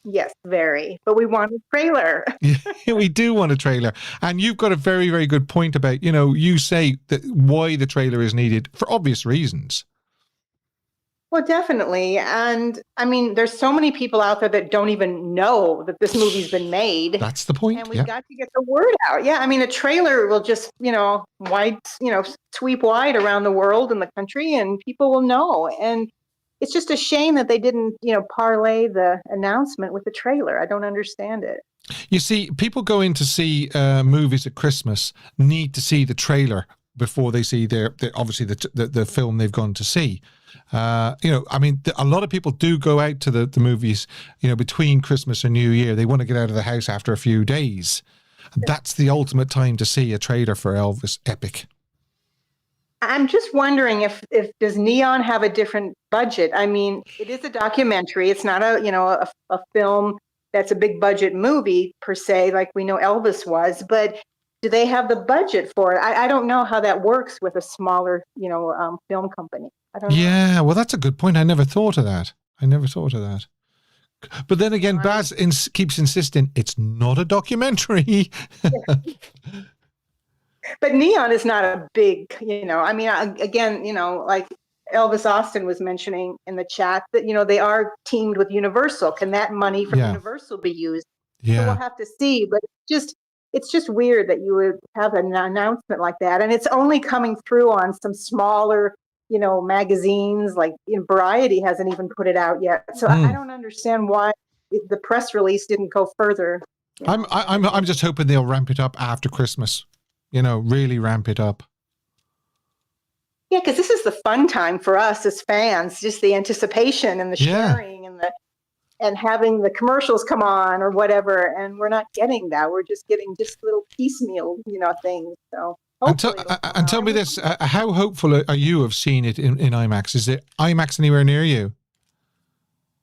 Yes, very. But we want a trailer. Yeah, we do want a trailer. And you've got a very, very good point about, you say that why the trailer is needed for obvious reasons. Well, definitely. And I mean, there's so many people out there that don't even know that this movie's been made. That's the point. And we've Yeah. got to get the word out. Yeah, I mean, a trailer will just, sweep wide around the world and the country, and people will know. And it's just a shame that they didn't, parlay the announcement with the trailer. I don't understand it. You see, people go in to see movies at Christmas need to see the trailer before they see their obviously the film they've gone to see. A lot of people do go out to the movies, between Christmas and New Year. They want to get out of the house after a few days. And that's the ultimate time to see a trailer for Elvis EPiC. I'm just wondering if does Neon have a different budget? I mean, it is a documentary. It's not a film that's a big budget movie per se, like we know Elvis was, but do they have the budget for it? I don't know how that works with a smaller, film company. I don't know. Yeah, well, that's a good point. I never thought of that. But then again, Baz keeps insisting it's not a documentary. But Neon is not a big, again, like Elvis Austin was mentioning in the chat that, they are teamed with Universal. Can that money from Universal be used? So we'll have to see. But it's just weird that you would have an announcement like that. And it's only coming through on some smaller, magazines, like Variety hasn't even put it out yet. So I don't understand why the press release didn't go further. I'm just hoping they'll ramp it up after Christmas. Really ramp it up. Yeah, because this is the fun time for us as fans, just the anticipation and the sharing and having the commercials come on or whatever. And we're not getting that. We're just getting just little piecemeal, things. So and tell me this, how hopeful are you of seeing it in IMAX? Is there IMAX anywhere near you?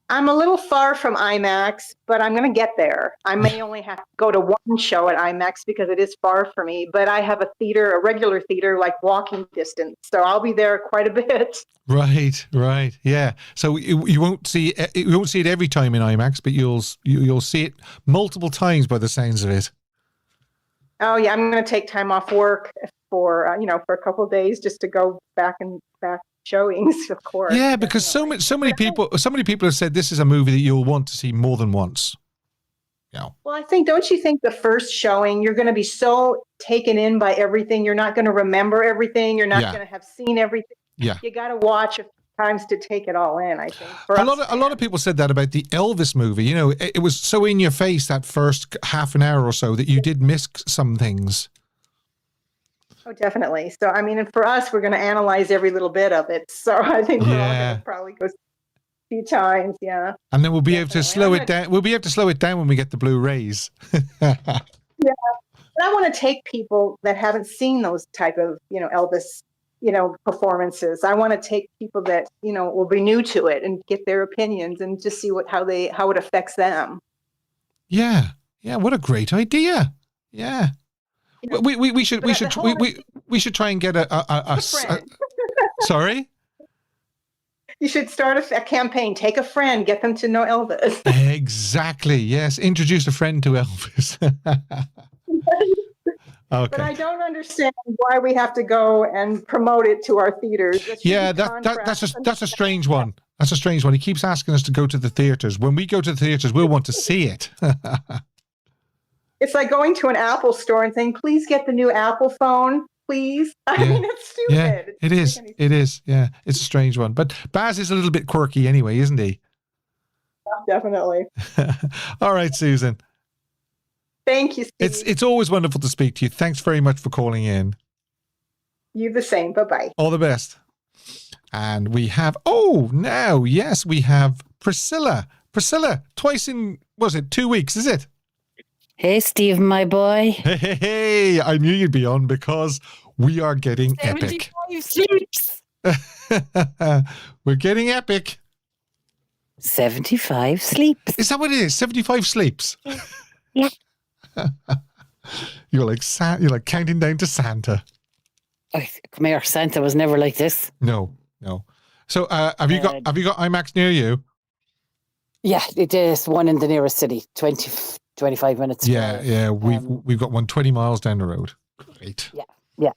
I'm a little far from IMAX, but I'm going to get there. I may only have to go to one show at IMAX because it is far for me, but I have a regular theater, like walking distance. So I'll be there quite a bit. Right. Yeah. So you won't see it every time in IMAX, but you'll see it multiple times by the sounds of it. Oh yeah. I'm going to take time off work for a couple of days just to go back showings, of course. Yeah, because so many people have said this is a movie that you'll want to see more than once. Yeah. Well, don't you think the first showing, you're going to be so taken in by everything, you're not going to remember everything, you're not going to have seen everything. Yeah. You got to watch a few times to take it all in, I think. A lot of people said that about the Elvis movie. It was so in your face that first half an hour or so that you did miss some things. Oh, definitely. So, and for us, we're going to analyze every little bit of it. So I think we're all going to probably go a few times. Yeah. And then we'll be able to slow it down. We'll be able to slow it down when we get the Blu-rays. Yeah. But I want to take people that haven't seen those type of, Elvis, performances. I want to take people that, will be new to it and get their opinions and just see how it affects them. Yeah. Yeah. What a great idea. Yeah. We should try and get a sorry? You should start a campaign. Take a friend, get them to know Elvis. Exactly. Yes. Introduce a friend to Elvis. Okay. But I don't understand why we have to go and promote it to our theaters. That's a strange one. That's a strange one. He keeps asking us to go to the theaters. When we go to the theaters, we'll want to see it. It's like going to an Apple store and saying, please get the new Apple phone, please. I mean, it's stupid. Yeah, it is. It is. Yeah, it's a strange one. But Baz is a little bit quirky anyway, isn't he? Definitely. All right, Susan. Thank you, Steve. It's always wonderful to speak to you. Thanks very much for calling in. You the same. Bye-bye. All the best. And we have, we have Priscilla. Priscilla, twice in, was it 2 weeks, is it? Hey, Steve, my boy. Hey, I knew you'd be on because we are getting epic. 75 sleeps. We're getting epic. 75 sleeps. Is that what it is? 75 sleeps? Yeah. You're like counting down to Santa. Oh, come here, Santa was never like this. No. So have you got IMAX near you? Yeah, it is one in the nearest city, 25 minutes. Yeah. We've got one 20 miles down the road. Great. Yeah.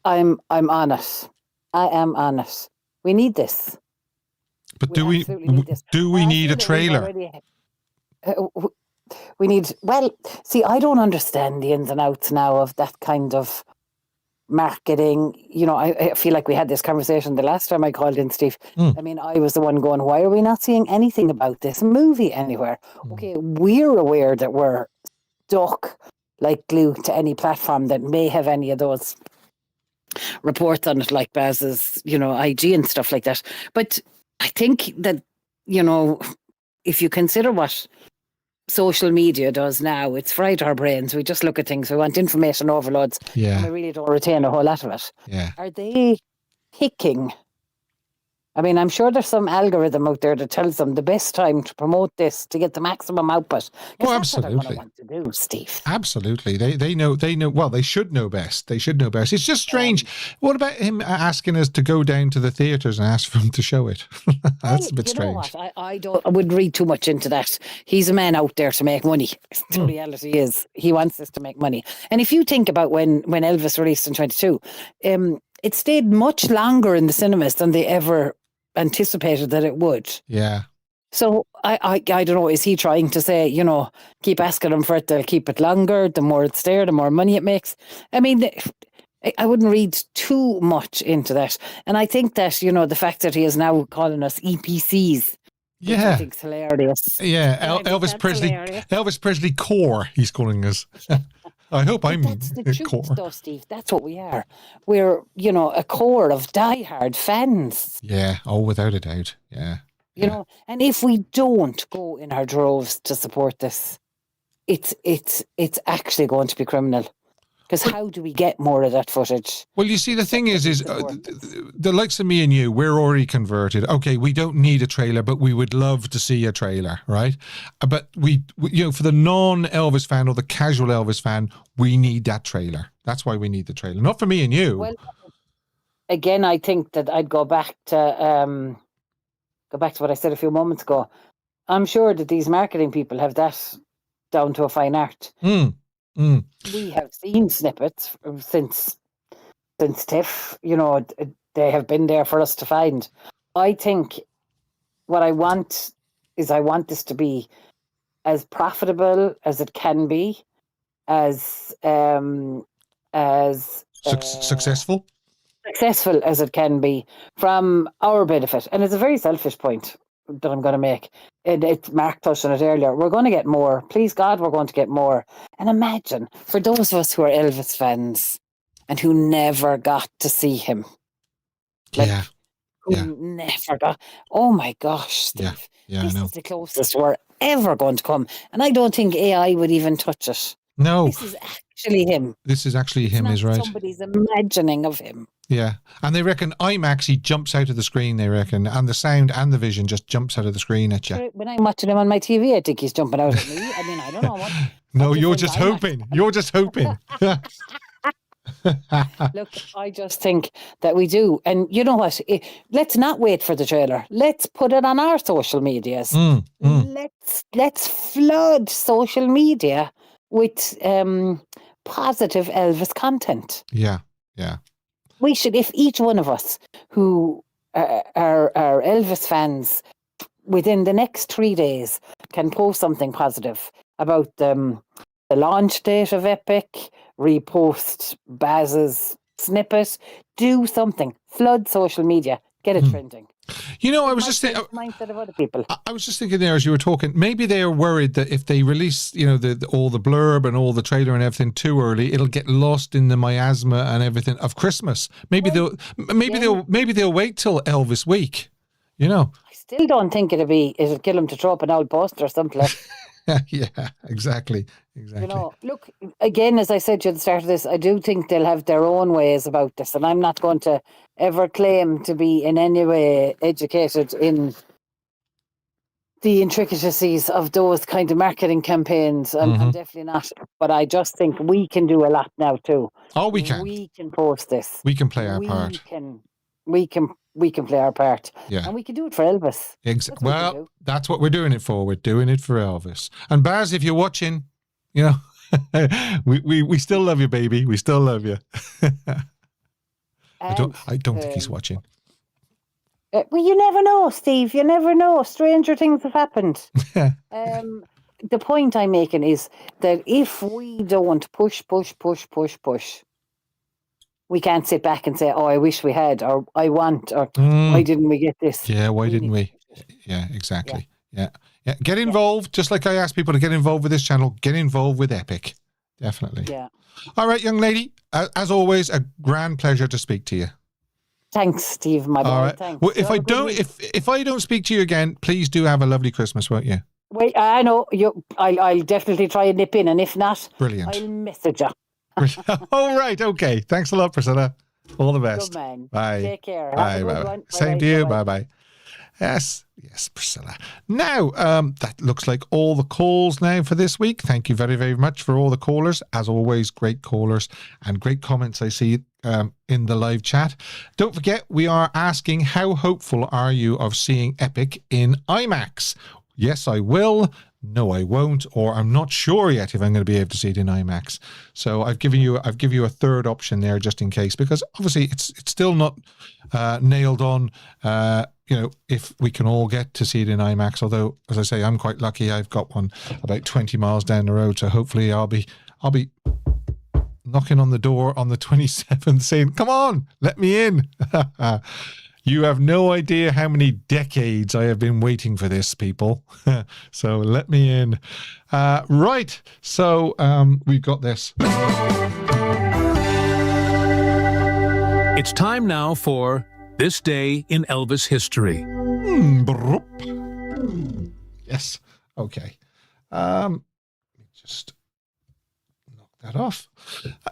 I'm on it. I am on it. We need this. But do we need a trailer? We need, well, see, I don't understand the ins and outs now of that kind of marketing. You know, I feel like we had this conversation the last time I called in, Steve. I mean, I was the one going, why are we not seeing anything about this movie anywhere? Okay, we're aware that we're stuck like glue to any platform that may have any of those reports on it, like Baz's, IG and stuff like that. But I think that, if you consider what social media does now, it's fried our brains. We just look at things. We want information overloads. Yeah. And we really don't retain a whole lot of it. Yeah. Are they picking? I mean, I'm sure there's some algorithm out there that tells them the best time to promote this to get the maximum output. Oh, That's absolutely. what I want to do, Steve. Absolutely. They know, well, they should know best. They should know best. It's just strange. What about him asking us to go down to the theatres and ask for him to show it? That's a bit strange. Know what? I wouldn't read too much into that. He's a man out there to make money. The reality is he wants us to make money. And if you think about when Elvis released in 22, it stayed much longer in the cinemas than they ever anticipated that it would. Yeah. So I don't know, is he trying to say, keep asking them for it, they'll keep it longer, the more it's there, the more money it makes? I mean, I wouldn't read too much into that. And I think that, the fact that he is now calling us EPCs, yeah, I think hilarious. Yeah, Elvis Presley core, he's calling us. I hope I'm that's the truth, core. Though, Steve. That's what we are. We're, a core of diehard fans. Yeah. Oh, without a doubt. Yeah. You know, and if we don't go in our droves to support this, it's actually going to be criminal. Because how do we get more of that footage? Well, you see, the thing is the likes of me and you, we're already converted. Okay, we don't need a trailer, but we would love to see a trailer, right? But we for the non-Elvis fan or the casual Elvis fan, we need that trailer. That's why we need the trailer. Not for me and you. Well, again, I think that I'd go back to what I said a few moments ago. I'm sure that these marketing people have that down to a fine art. We have seen snippets since TIFF, they have been there for us to find. I think what I want is this to be as profitable as it can be, as successful as it can be from our benefit. And it's a very selfish point that I'm going to make. And Mark touched on it earlier. We're going to get more. Please God, we're going to get more. And imagine, for those of us who are Elvis fans and who never got to see him. Never got. Oh my gosh, Steve. Yeah, this I know. is the closest we're ever going to come. And I don't think AI would even touch it. No. This is actually him. This is actually him, it's is not right. Somebody's imagining of him. Yeah. And they reckon IMAX, he jumps out of the screen, they reckon. And the sound and the vision just jumps out of the screen at you. When I'm watching him on my TV, I think he's jumping out at me. I mean, I don't know what. No, you're just hoping. You're just hoping. Look, I just think that we do. And you know what? Let's not wait for the trailer. Let's put it on our social medias. Let's flood social media with positive Elvis content. Yeah. We should, if each one of us who are Elvis fans within the next 3 days can post something positive about the launch date of EPiC, repost Baz's snippet, do something, flood social media, get it trending. I was just thinking. Mindset of other people. I was just thinking there as you were talking. Maybe they are worried that if they release, all the blurb and all the trailer and everything too early, it'll get lost in the miasma and everything of Christmas. Maybe they'll wait till Elvis week. still don't think it'll kill him to throw up an old poster or someplace. Yeah, exactly. You know, look, again, as I said to you at the start of this, I do think they'll have their own ways about this, and I'm not going to ever claim to be in any way educated in the intricacies of those kind of marketing campaigns. I'm definitely not, but I just think we can do a lot now too. Oh, we can. We can post this. We can play our part. We can play our part. Yeah. And we can do it for Elvis. Well, that's what we're doing it for. We're doing it for Elvis. And Baz, if you're watching, you know, we still love you, baby. We still love you. I don't think he's watching. Well, you never know, Steve. You never know. Stranger things have happened. The point I'm making is that if we don't push, we can't sit back and say, oh, I wish we had, or I want, or why didn't we get this? Yeah, why didn't we? Yeah, exactly. Yeah. Get involved, just like I ask people to get involved with this channel. Get involved with EPiC. Definitely. Yeah. All right, young lady. As always, a grand pleasure to speak to you. Thanks, Steve, my boy. All right. Thanks. Well, if I don't speak to you again, please do have a lovely Christmas, won't you? Wait, I know you. I'll definitely try and nip in, and if not, brilliant. I'll message you. All right. Okay. Thanks a lot, Priscilla. All the best. Good man. Bye. Take care. Bye. Bye. Same to you. Bye. Yes, Priscilla. Now, that looks like all the calls now for this week. Thank you very, very much for all the callers. As always, great callers and great comments I see in the live chat. Don't forget, we are asking, how hopeful are you of seeing EPiC in IMAX? Yes, I will. No, I won't, or I'm not sure yet if I'm going to be able to see it in IMAX. So I've given you a third option there just in case, because obviously it's still not nailed on. You know, if we can all get to see it in IMAX. Although, as I say, I'm quite lucky. I've got one about 20 miles down the road, so hopefully I'll be knocking on the door on the 27th, saying, "Come on, let me in." You have no idea how many decades I have been waiting for this, people. So let me in. Right. So we've got this. It's time now for This Day in Elvis History. Yes. Okay. Let me just knock that off.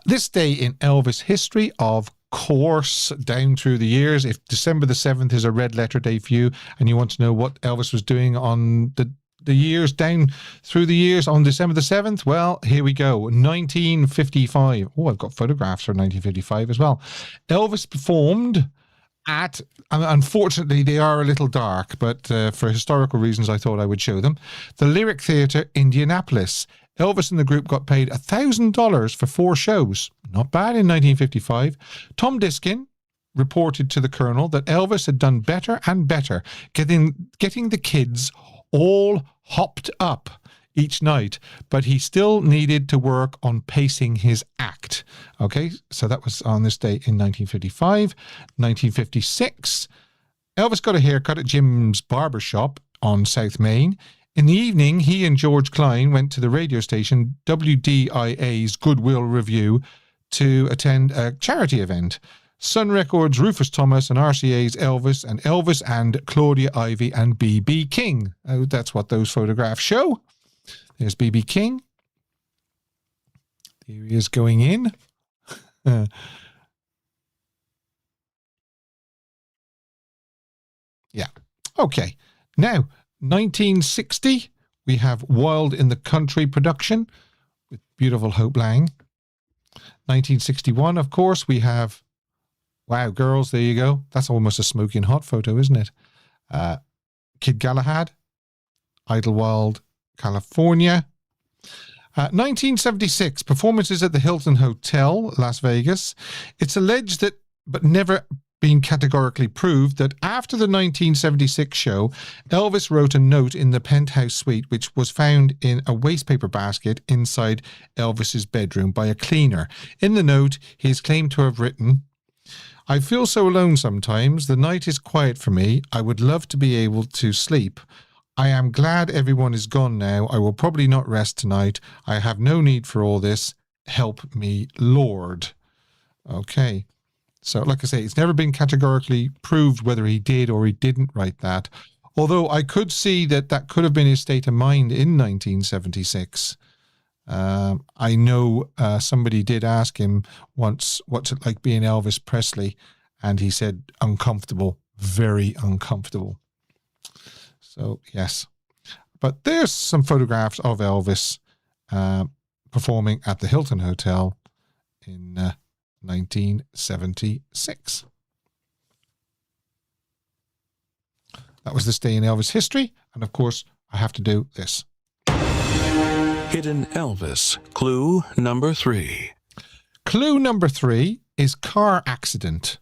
This day in Elvis history, of course, down through the years. If December the 7th is a red letter day for you and you want to know what Elvis was doing on the years down through the years on December the 7th, well, here we go. 1955. Oh, I've got photographs from 1955 as well. Elvis performed at, unfortunately they are a little dark, but for historical reasons I thought I would show them, the Lyric Theatre, Indianapolis. Elvis and the group got paid $1,000 for 4 shows. Not bad in 1955. Tom Diskin reported to the Colonel that Elvis had done better and better, getting the kids all hopped up each night, but he still needed to work on pacing his act. Okay, so that was on this day in 1955. 1956, Elvis got a haircut at Jim's barber shop on South Main. In the evening, he and George Klein went to the radio station WDIA's Goodwill Review to attend a charity event. Sun Records' Rufus Thomas and RCA's Elvis and Claudia Ivy and B.B. King. Oh, that's what those photographs show. There's B.B. King. Here he is going in. Yeah. Okay. Now, 1960, we have Wild in the Country production with beautiful Hope Lang. 1961, of course, we have, wow, girls, there you go. That's almost a smoking hot photo, isn't it? Kid Galahad, Idlewild, California. 1976, performances at the Hilton Hotel, Las Vegas. It's alleged that, but never been categorically proved, that after the 1976 show, Elvis wrote a note in the penthouse suite which was found in a wastepaper basket inside Elvis's bedroom by a cleaner. In the note, he is claimed to have written, "I feel so alone sometimes. The night is quiet for me. I would love to be able to sleep. I am glad everyone is gone now. I will probably not rest tonight. I have no need for all this. Help me, Lord." Okay. So, like I say, it's never been categorically proved whether he did or he didn't write that. Although I could see that could have been his state of mind in 1976. I know somebody did ask him once, what's it like being Elvis Presley? And he said, uncomfortable, very uncomfortable. So, yes. But there's some photographs of Elvis performing at the Hilton Hotel in 1976. That was this day in Elvis history. And of course, I have to do this. Hidden Elvis. Clue number 3. Clue number 3 is car accident.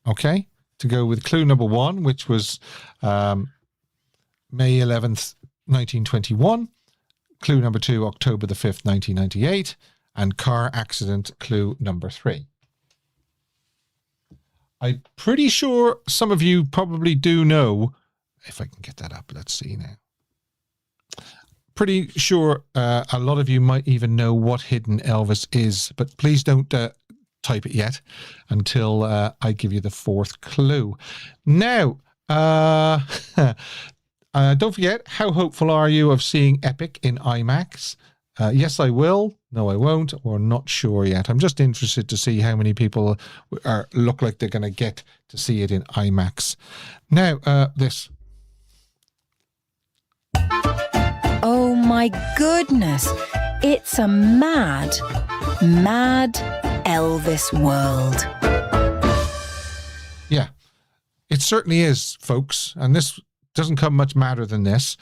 Okay? To go with clue number 1, which was May 11th, 1921. Clue number 2, October the 5th, 1998. And car accident, clue number 3. I'm pretty sure some of you probably do know, if I can get that up, let's see now. Pretty sure a lot of you might even know what Hidden Elvis is, but please don't type it yet until I give you the 4th clue. Now, don't forget, how hopeful are you of seeing EPiC in IMAX? Yes, I will. No, I won't. Or not sure yet. I'm just interested to see how many people look like they're going to get to see it in IMAX. Now, this. Oh my goodness. It's a mad, mad Elvis world. Yeah, it certainly is, folks. And this doesn't come much madder than this.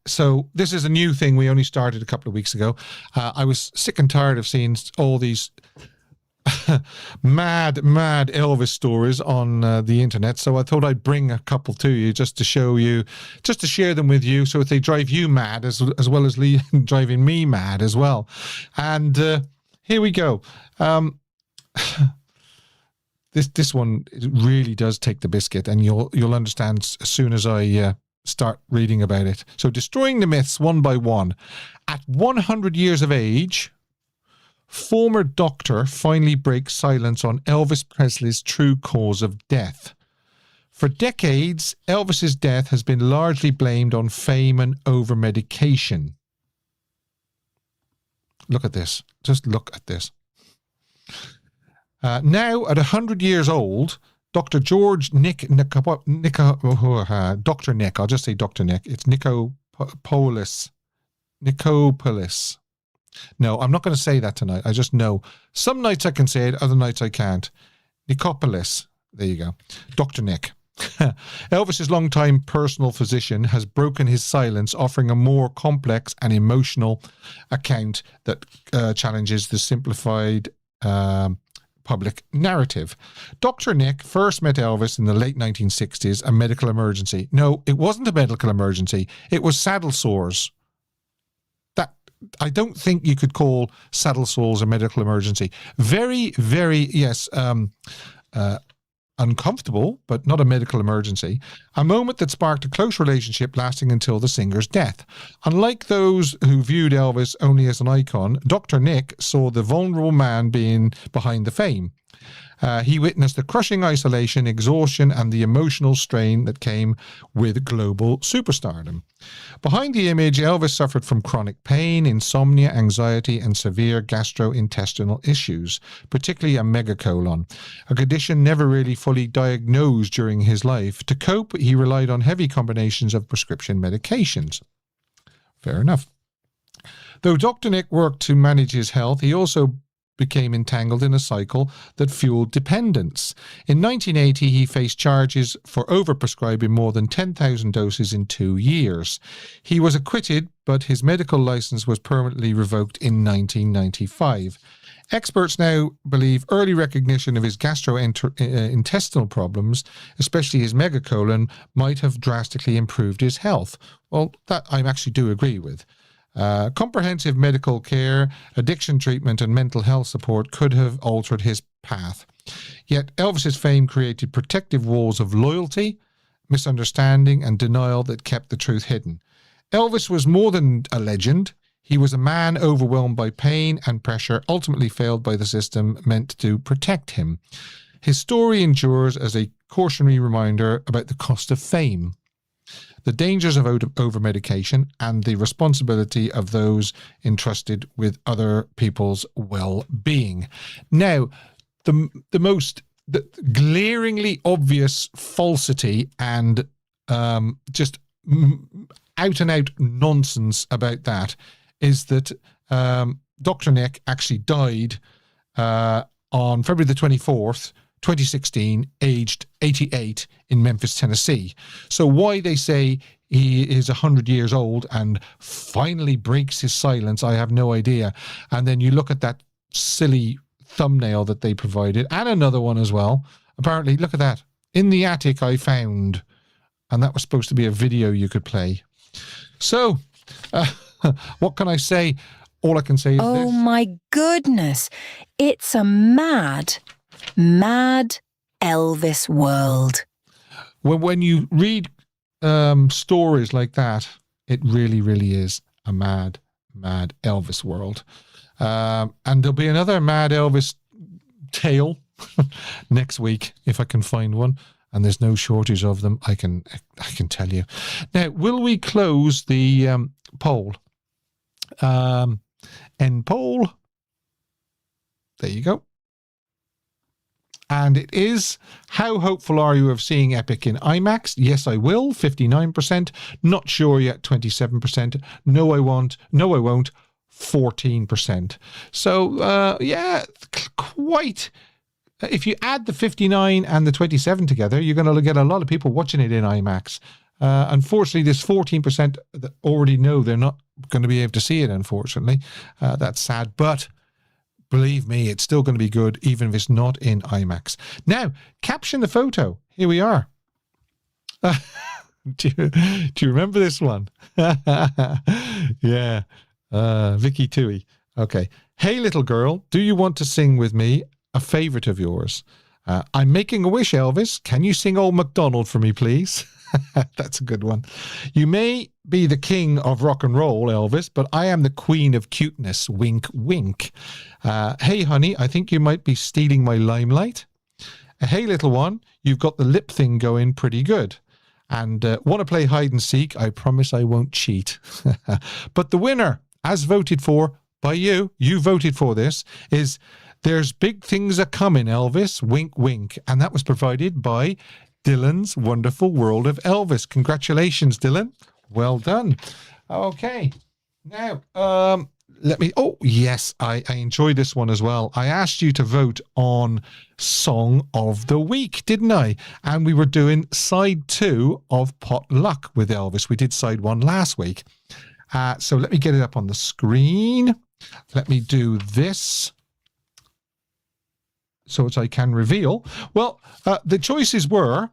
So this is a new thing we only started a couple of weeks ago. I was sick and tired of seeing all these mad Elvis stories on the internet, so I thought I'd bring a couple to you just to show you, just to share them with you, so if they drive you mad as well as driving me mad as well. And here we go. This one really does take the biscuit, and you'll understand as soon as I start reading about it. So, destroying the myths one by one. At 100 years of age, former doctor finally breaks silence on Elvis Presley's true cause of death. For decades, Elvis's death has been largely blamed on fame and over-medication. Look at this. Just look at this. Now, at 100 years old, Dr. George Dr. Nick, I'll just say Dr. Nick. It's Nicopolis. No, I'm not going to say that tonight. I just know. Some nights I can say it, other nights I can't. Nicopolis. There you go. Dr. Nick. Elvis's longtime personal physician has broken his silence, offering a more complex and emotional account that challenges the simplified public narrative. Dr. Nick first met Elvis in the late 1960s, a medical emergency. No, it wasn't a medical emergency. It was saddle sores. I don't think you could call saddle sores a medical emergency. Very, very, yes, uncomfortable, but not a medical emergency. A moment that sparked a close relationship lasting until the singer's death. Unlike those who viewed Elvis only as an icon, Dr. Nick saw the vulnerable man being behind the fame. He witnessed the crushing isolation, exhaustion, and the emotional strain that came with global superstardom. Behind the image, Elvis suffered from chronic pain, insomnia, anxiety, and severe gastrointestinal issues, particularly a megacolon, a condition never really fully diagnosed during his life. To cope, he relied on heavy combinations of prescription medications. Fair enough. Though Dr. Nick worked to manage his health, he also became entangled in a cycle that fueled dependence. In 1980, he faced charges for overprescribing more than 10,000 doses in 2 years. He was acquitted, but his medical license was permanently revoked in 1995. Experts now believe early recognition of his gastrointestinal problems, especially his megacolon, might have drastically improved his health. Well, that I actually do agree with. Comprehensive medical care, addiction treatment, and mental health support could have altered his path. Yet Elvis's fame created protective walls of loyalty, misunderstanding, and denial that kept the truth hidden. Elvis was more than a legend. He was a man overwhelmed by pain and pressure, ultimately failed by the system meant to protect him. His story endures as a cautionary reminder about the cost of fame. the dangers of over-medication, and the responsibility of those entrusted with other people's well-being. Now, the glaringly obvious falsity and just out-and-out nonsense about that is that Dr. Nick actually died on February the 24th, 2016, aged 88 in Memphis, Tennessee. So why they say he is 100 years old and finally breaks his silence, I have no idea. And then you look at that silly thumbnail that they provided, and another one as well. Apparently, look at that. In the attic I found, and that was supposed to be a video you could play. So, what can I say? All I can say is this. Oh my goodness. It's a mad Elvis world. When you read stories like that, it really, really is a mad Elvis world. And there'll be another mad Elvis tale next week, if I can find one. And there's no shortage of them, I can tell you. Now, will we close the poll? End poll. There you go. And it is, how hopeful are you of seeing EPiC in IMAX? Yes, I will, 59%. Not sure yet, 27%. No, I won't. 14%. So, yeah, quite. If you add the 59 and the 27 together, you're going to get a lot of people watching it in IMAX. Unfortunately, there's 14% that already know they're not going to be able to see it, unfortunately. That's sad, but believe me, it's still going to be good, even if it's not in IMAX. Now, caption the photo. Here we are. Do you remember this one? Yeah. Vicky Toohey. Okay. Hey, little girl, do you want to sing with me a favorite of yours? I'm making a wish, Elvis. Can you sing Old MacDonald for me, please? That's a good one. You may be the king of rock and roll, Elvis, but I am the queen of cuteness. Wink, wink. Hey, honey, I think you might be stealing my limelight. Hey, little one, you've got the lip thing going pretty good. And want to play hide and seek? I promise I won't cheat. But the winner, as voted for by you voted for this, is There's Big Things A Coming, Elvis. Wink, wink. And that was provided by Dylan's Wonderful World of Elvis. Congratulations, Dylan. Well done. Okay. Now, let me... Oh, yes, I enjoyed this one as well. I asked you to vote on Song of the Week, didn't I? And we were doing side 2 of Potluck with Elvis. We did side 1 last week. So let me get it up on the screen. Let me do this so that I can reveal. Well, the choices were,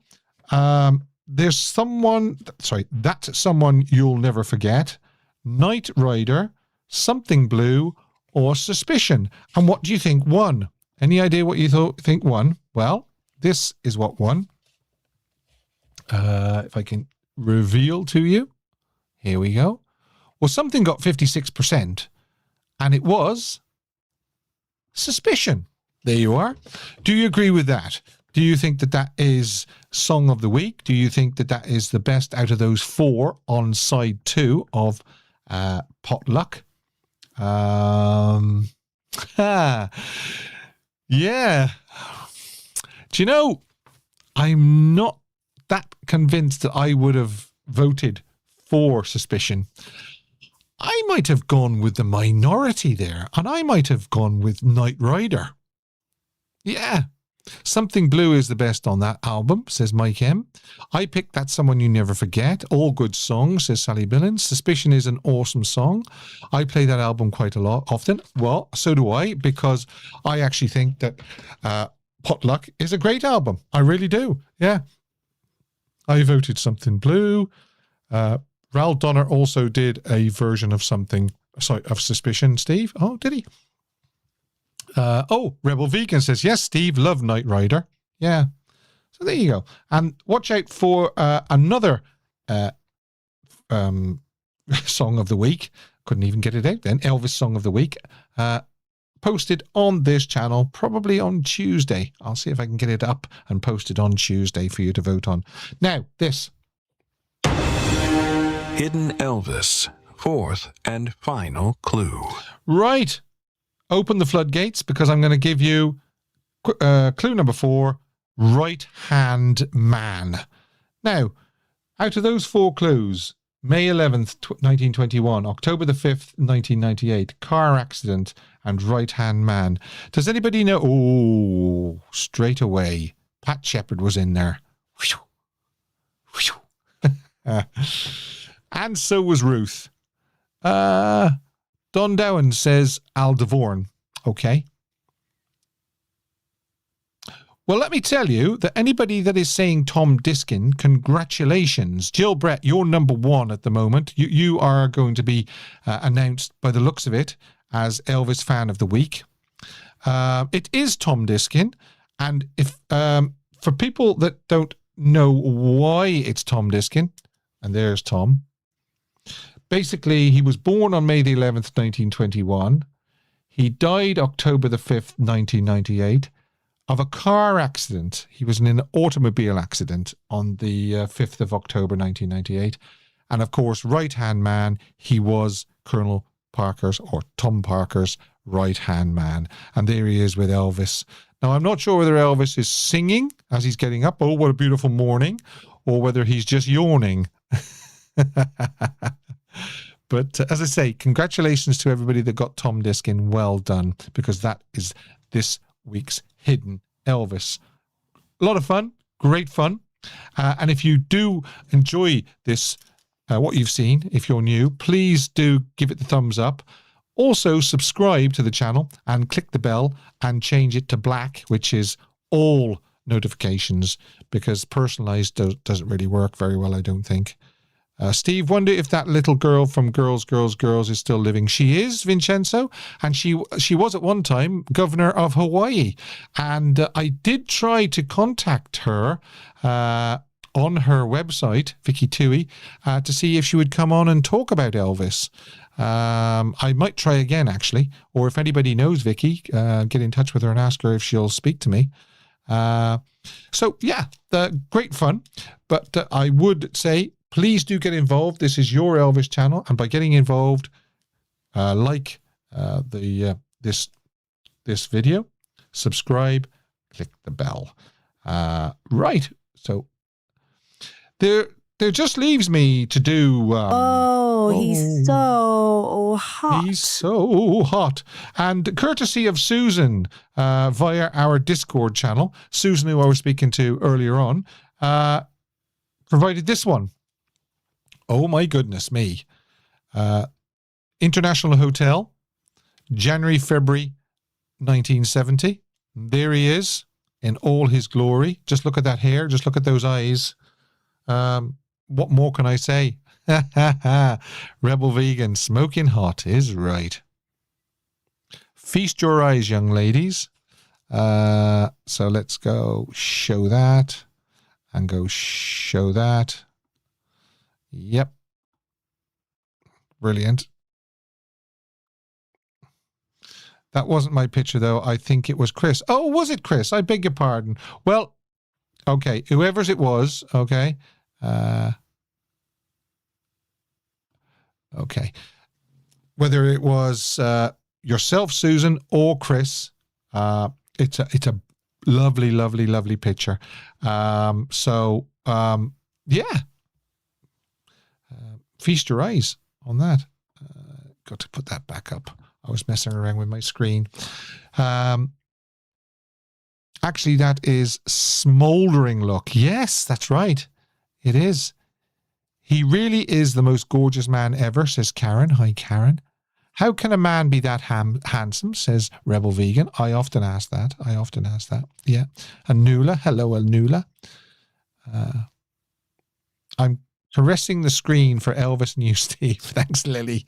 there's someone, sorry, That's Someone You'll Never Forget, Knight Rider, Something Blue, or Suspicion. And what do you think won? Any idea what you think won? Well, this is what won. If I can reveal to you. Here we go. Well, something got 56%, and it was Suspicion. There you are. Do you agree with that? Do you think that that is Song of the Week? Do you think that that is the best out of those 4 on side 2 of Potluck? Yeah. Do you know, I'm not that convinced that I would have voted for Suspicion. I might have gone with the minority there, and I might have gone with Knight Rider. Yeah. Something Blue is the best on that album, says Mike M. I picked That's Someone You Never Forget. All good songs, says Sally Billins. Suspicion is an awesome song. I play that album quite a lot, often. Well, so do I, because I actually think that Potluck is a great album. I really do. Yeah. I voted Something Blue. Ral Donner also did a version of of Suspicion, Steve. Oh, did he? Rebel Vegan says, yes, Steve, love Knight Rider. Yeah. So there you go. And watch out for another Song of the Week. Couldn't even get it out then. Elvis Song of the Week. Posted on this channel, probably on Tuesday. I'll see if I can get it up and posted on Tuesday for you to vote on. Now, this. Hidden Elvis, fourth and final clue. Right. Open the floodgates because I'm going to give you clue number 4, right-hand man. Now, out of those 4 clues, May 11th, 1921, October the 5th, 1998, car accident and right-hand man. Does anybody know? Oh, straight away, Pat Shepard was in there. And so was Ruth. Don Dowen says Al Devorn. Okay. Well, let me tell you that anybody that is saying Tom Diskin, congratulations. Jill Brett, you're number 1 at the moment. You are going to be announced by the looks of it as Elvis Fan of the Week. It is Tom Diskin. And if for people that don't know why it's Tom Diskin, and there's Tom. Basically, he was born on May the 11th, 1921. He died October the 5th, 1998. Of a car accident. He was in an automobile accident on the 5th of October 1998. And of course, right-hand man, he was Colonel Parker's or Tom Parker's right-hand man. And there he is with Elvis. Now, I'm not sure whether Elvis is singing as he's getting up, oh, what a beautiful morning, or whether he's just yawning. But as I say, congratulations to everybody that got Tom Diskin. Well done, because that is this week's Hidden Elvis. A lot of fun, great fun. And if you do enjoy this, what you've seen, if you're new, please do give it the thumbs up. Also, subscribe to the channel and click the bell and change it to black, which is all notifications, because personalized doesn't really work very well, I don't think. Steve, wonder if that little girl from Girls, Girls, Girls is still living. She is, Vincenzo, and she was at one time governor of Hawaii. And I did try to contact her on her website, Vicky Tui, to see if she would come on and talk about Elvis. I might try again, actually, or if anybody knows Vicky, get in touch with her and ask her if she'll speak to me. So, yeah, great fun. But I would say, please do get involved. This is your Elvis channel, and by getting involved, like this video, subscribe, click the bell. Right. So there just leaves me to do. He's so hot. He's so hot. And courtesy of Susan, via our Discord channel, Susan, who I was speaking to earlier on, provided this one. Oh my goodness me. International Hotel, January, February 1970. There he is in all his glory. Just look at that hair. Just look at those eyes. What more can I say? Rebel Vegan, smoking hot is right. Feast your eyes, young ladies. So let's go show that and go show that. Yep. Brilliant. That wasn't my picture, though. I think it was Chris. Oh, was it Chris? I beg your pardon. Well, okay. Whoever's it was, okay. Okay. Whether it was yourself, Susan, or Chris, it's a lovely, lovely, lovely picture. Yeah. Feast your eyes on that. Got to put that back up. I was messing around with my screen. Actually, that is Smoldering Look. Yes, that's right. It is. He really is the most gorgeous man ever, says Karen. Hi, Karen. How can a man be that handsome, says Rebel Vegan. I often ask that. Yeah. Anula. Hello, Anula. I'm caressing the screen for Elvis and you, Steve. Thanks, Lily.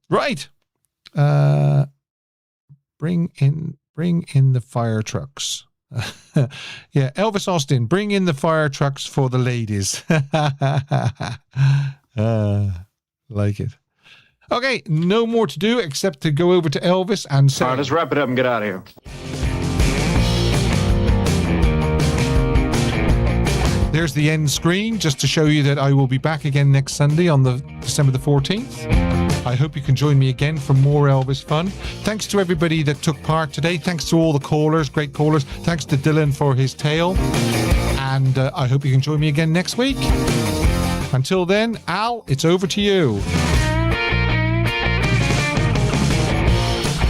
Right. Bring in the fire trucks. Yeah, Elvis Austin, bring in the fire trucks for the ladies. Like it. Okay, no more to do except to go over to Elvis and say... All right, let's wrap it up and get out of here. There's the end screen, just to show you that I will be back again next Sunday on the December the 14th. I hope you can join me again for more Elvis fun. Thanks to everybody that took part today. Thanks to all the callers, great callers. Thanks to Dylan for his tale. And I hope you can join me again next week. Until then, Al, it's over to you.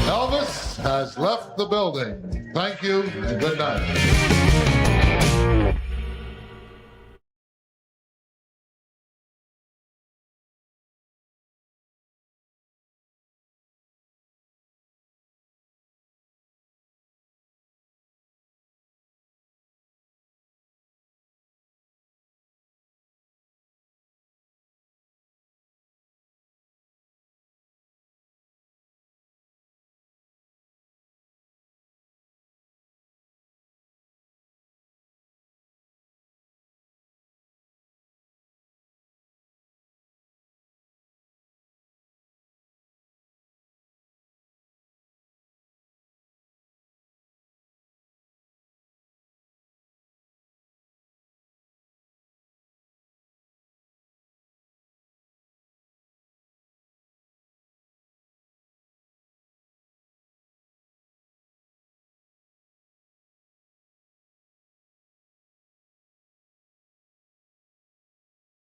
Elvis has left the building. Thank you and good night.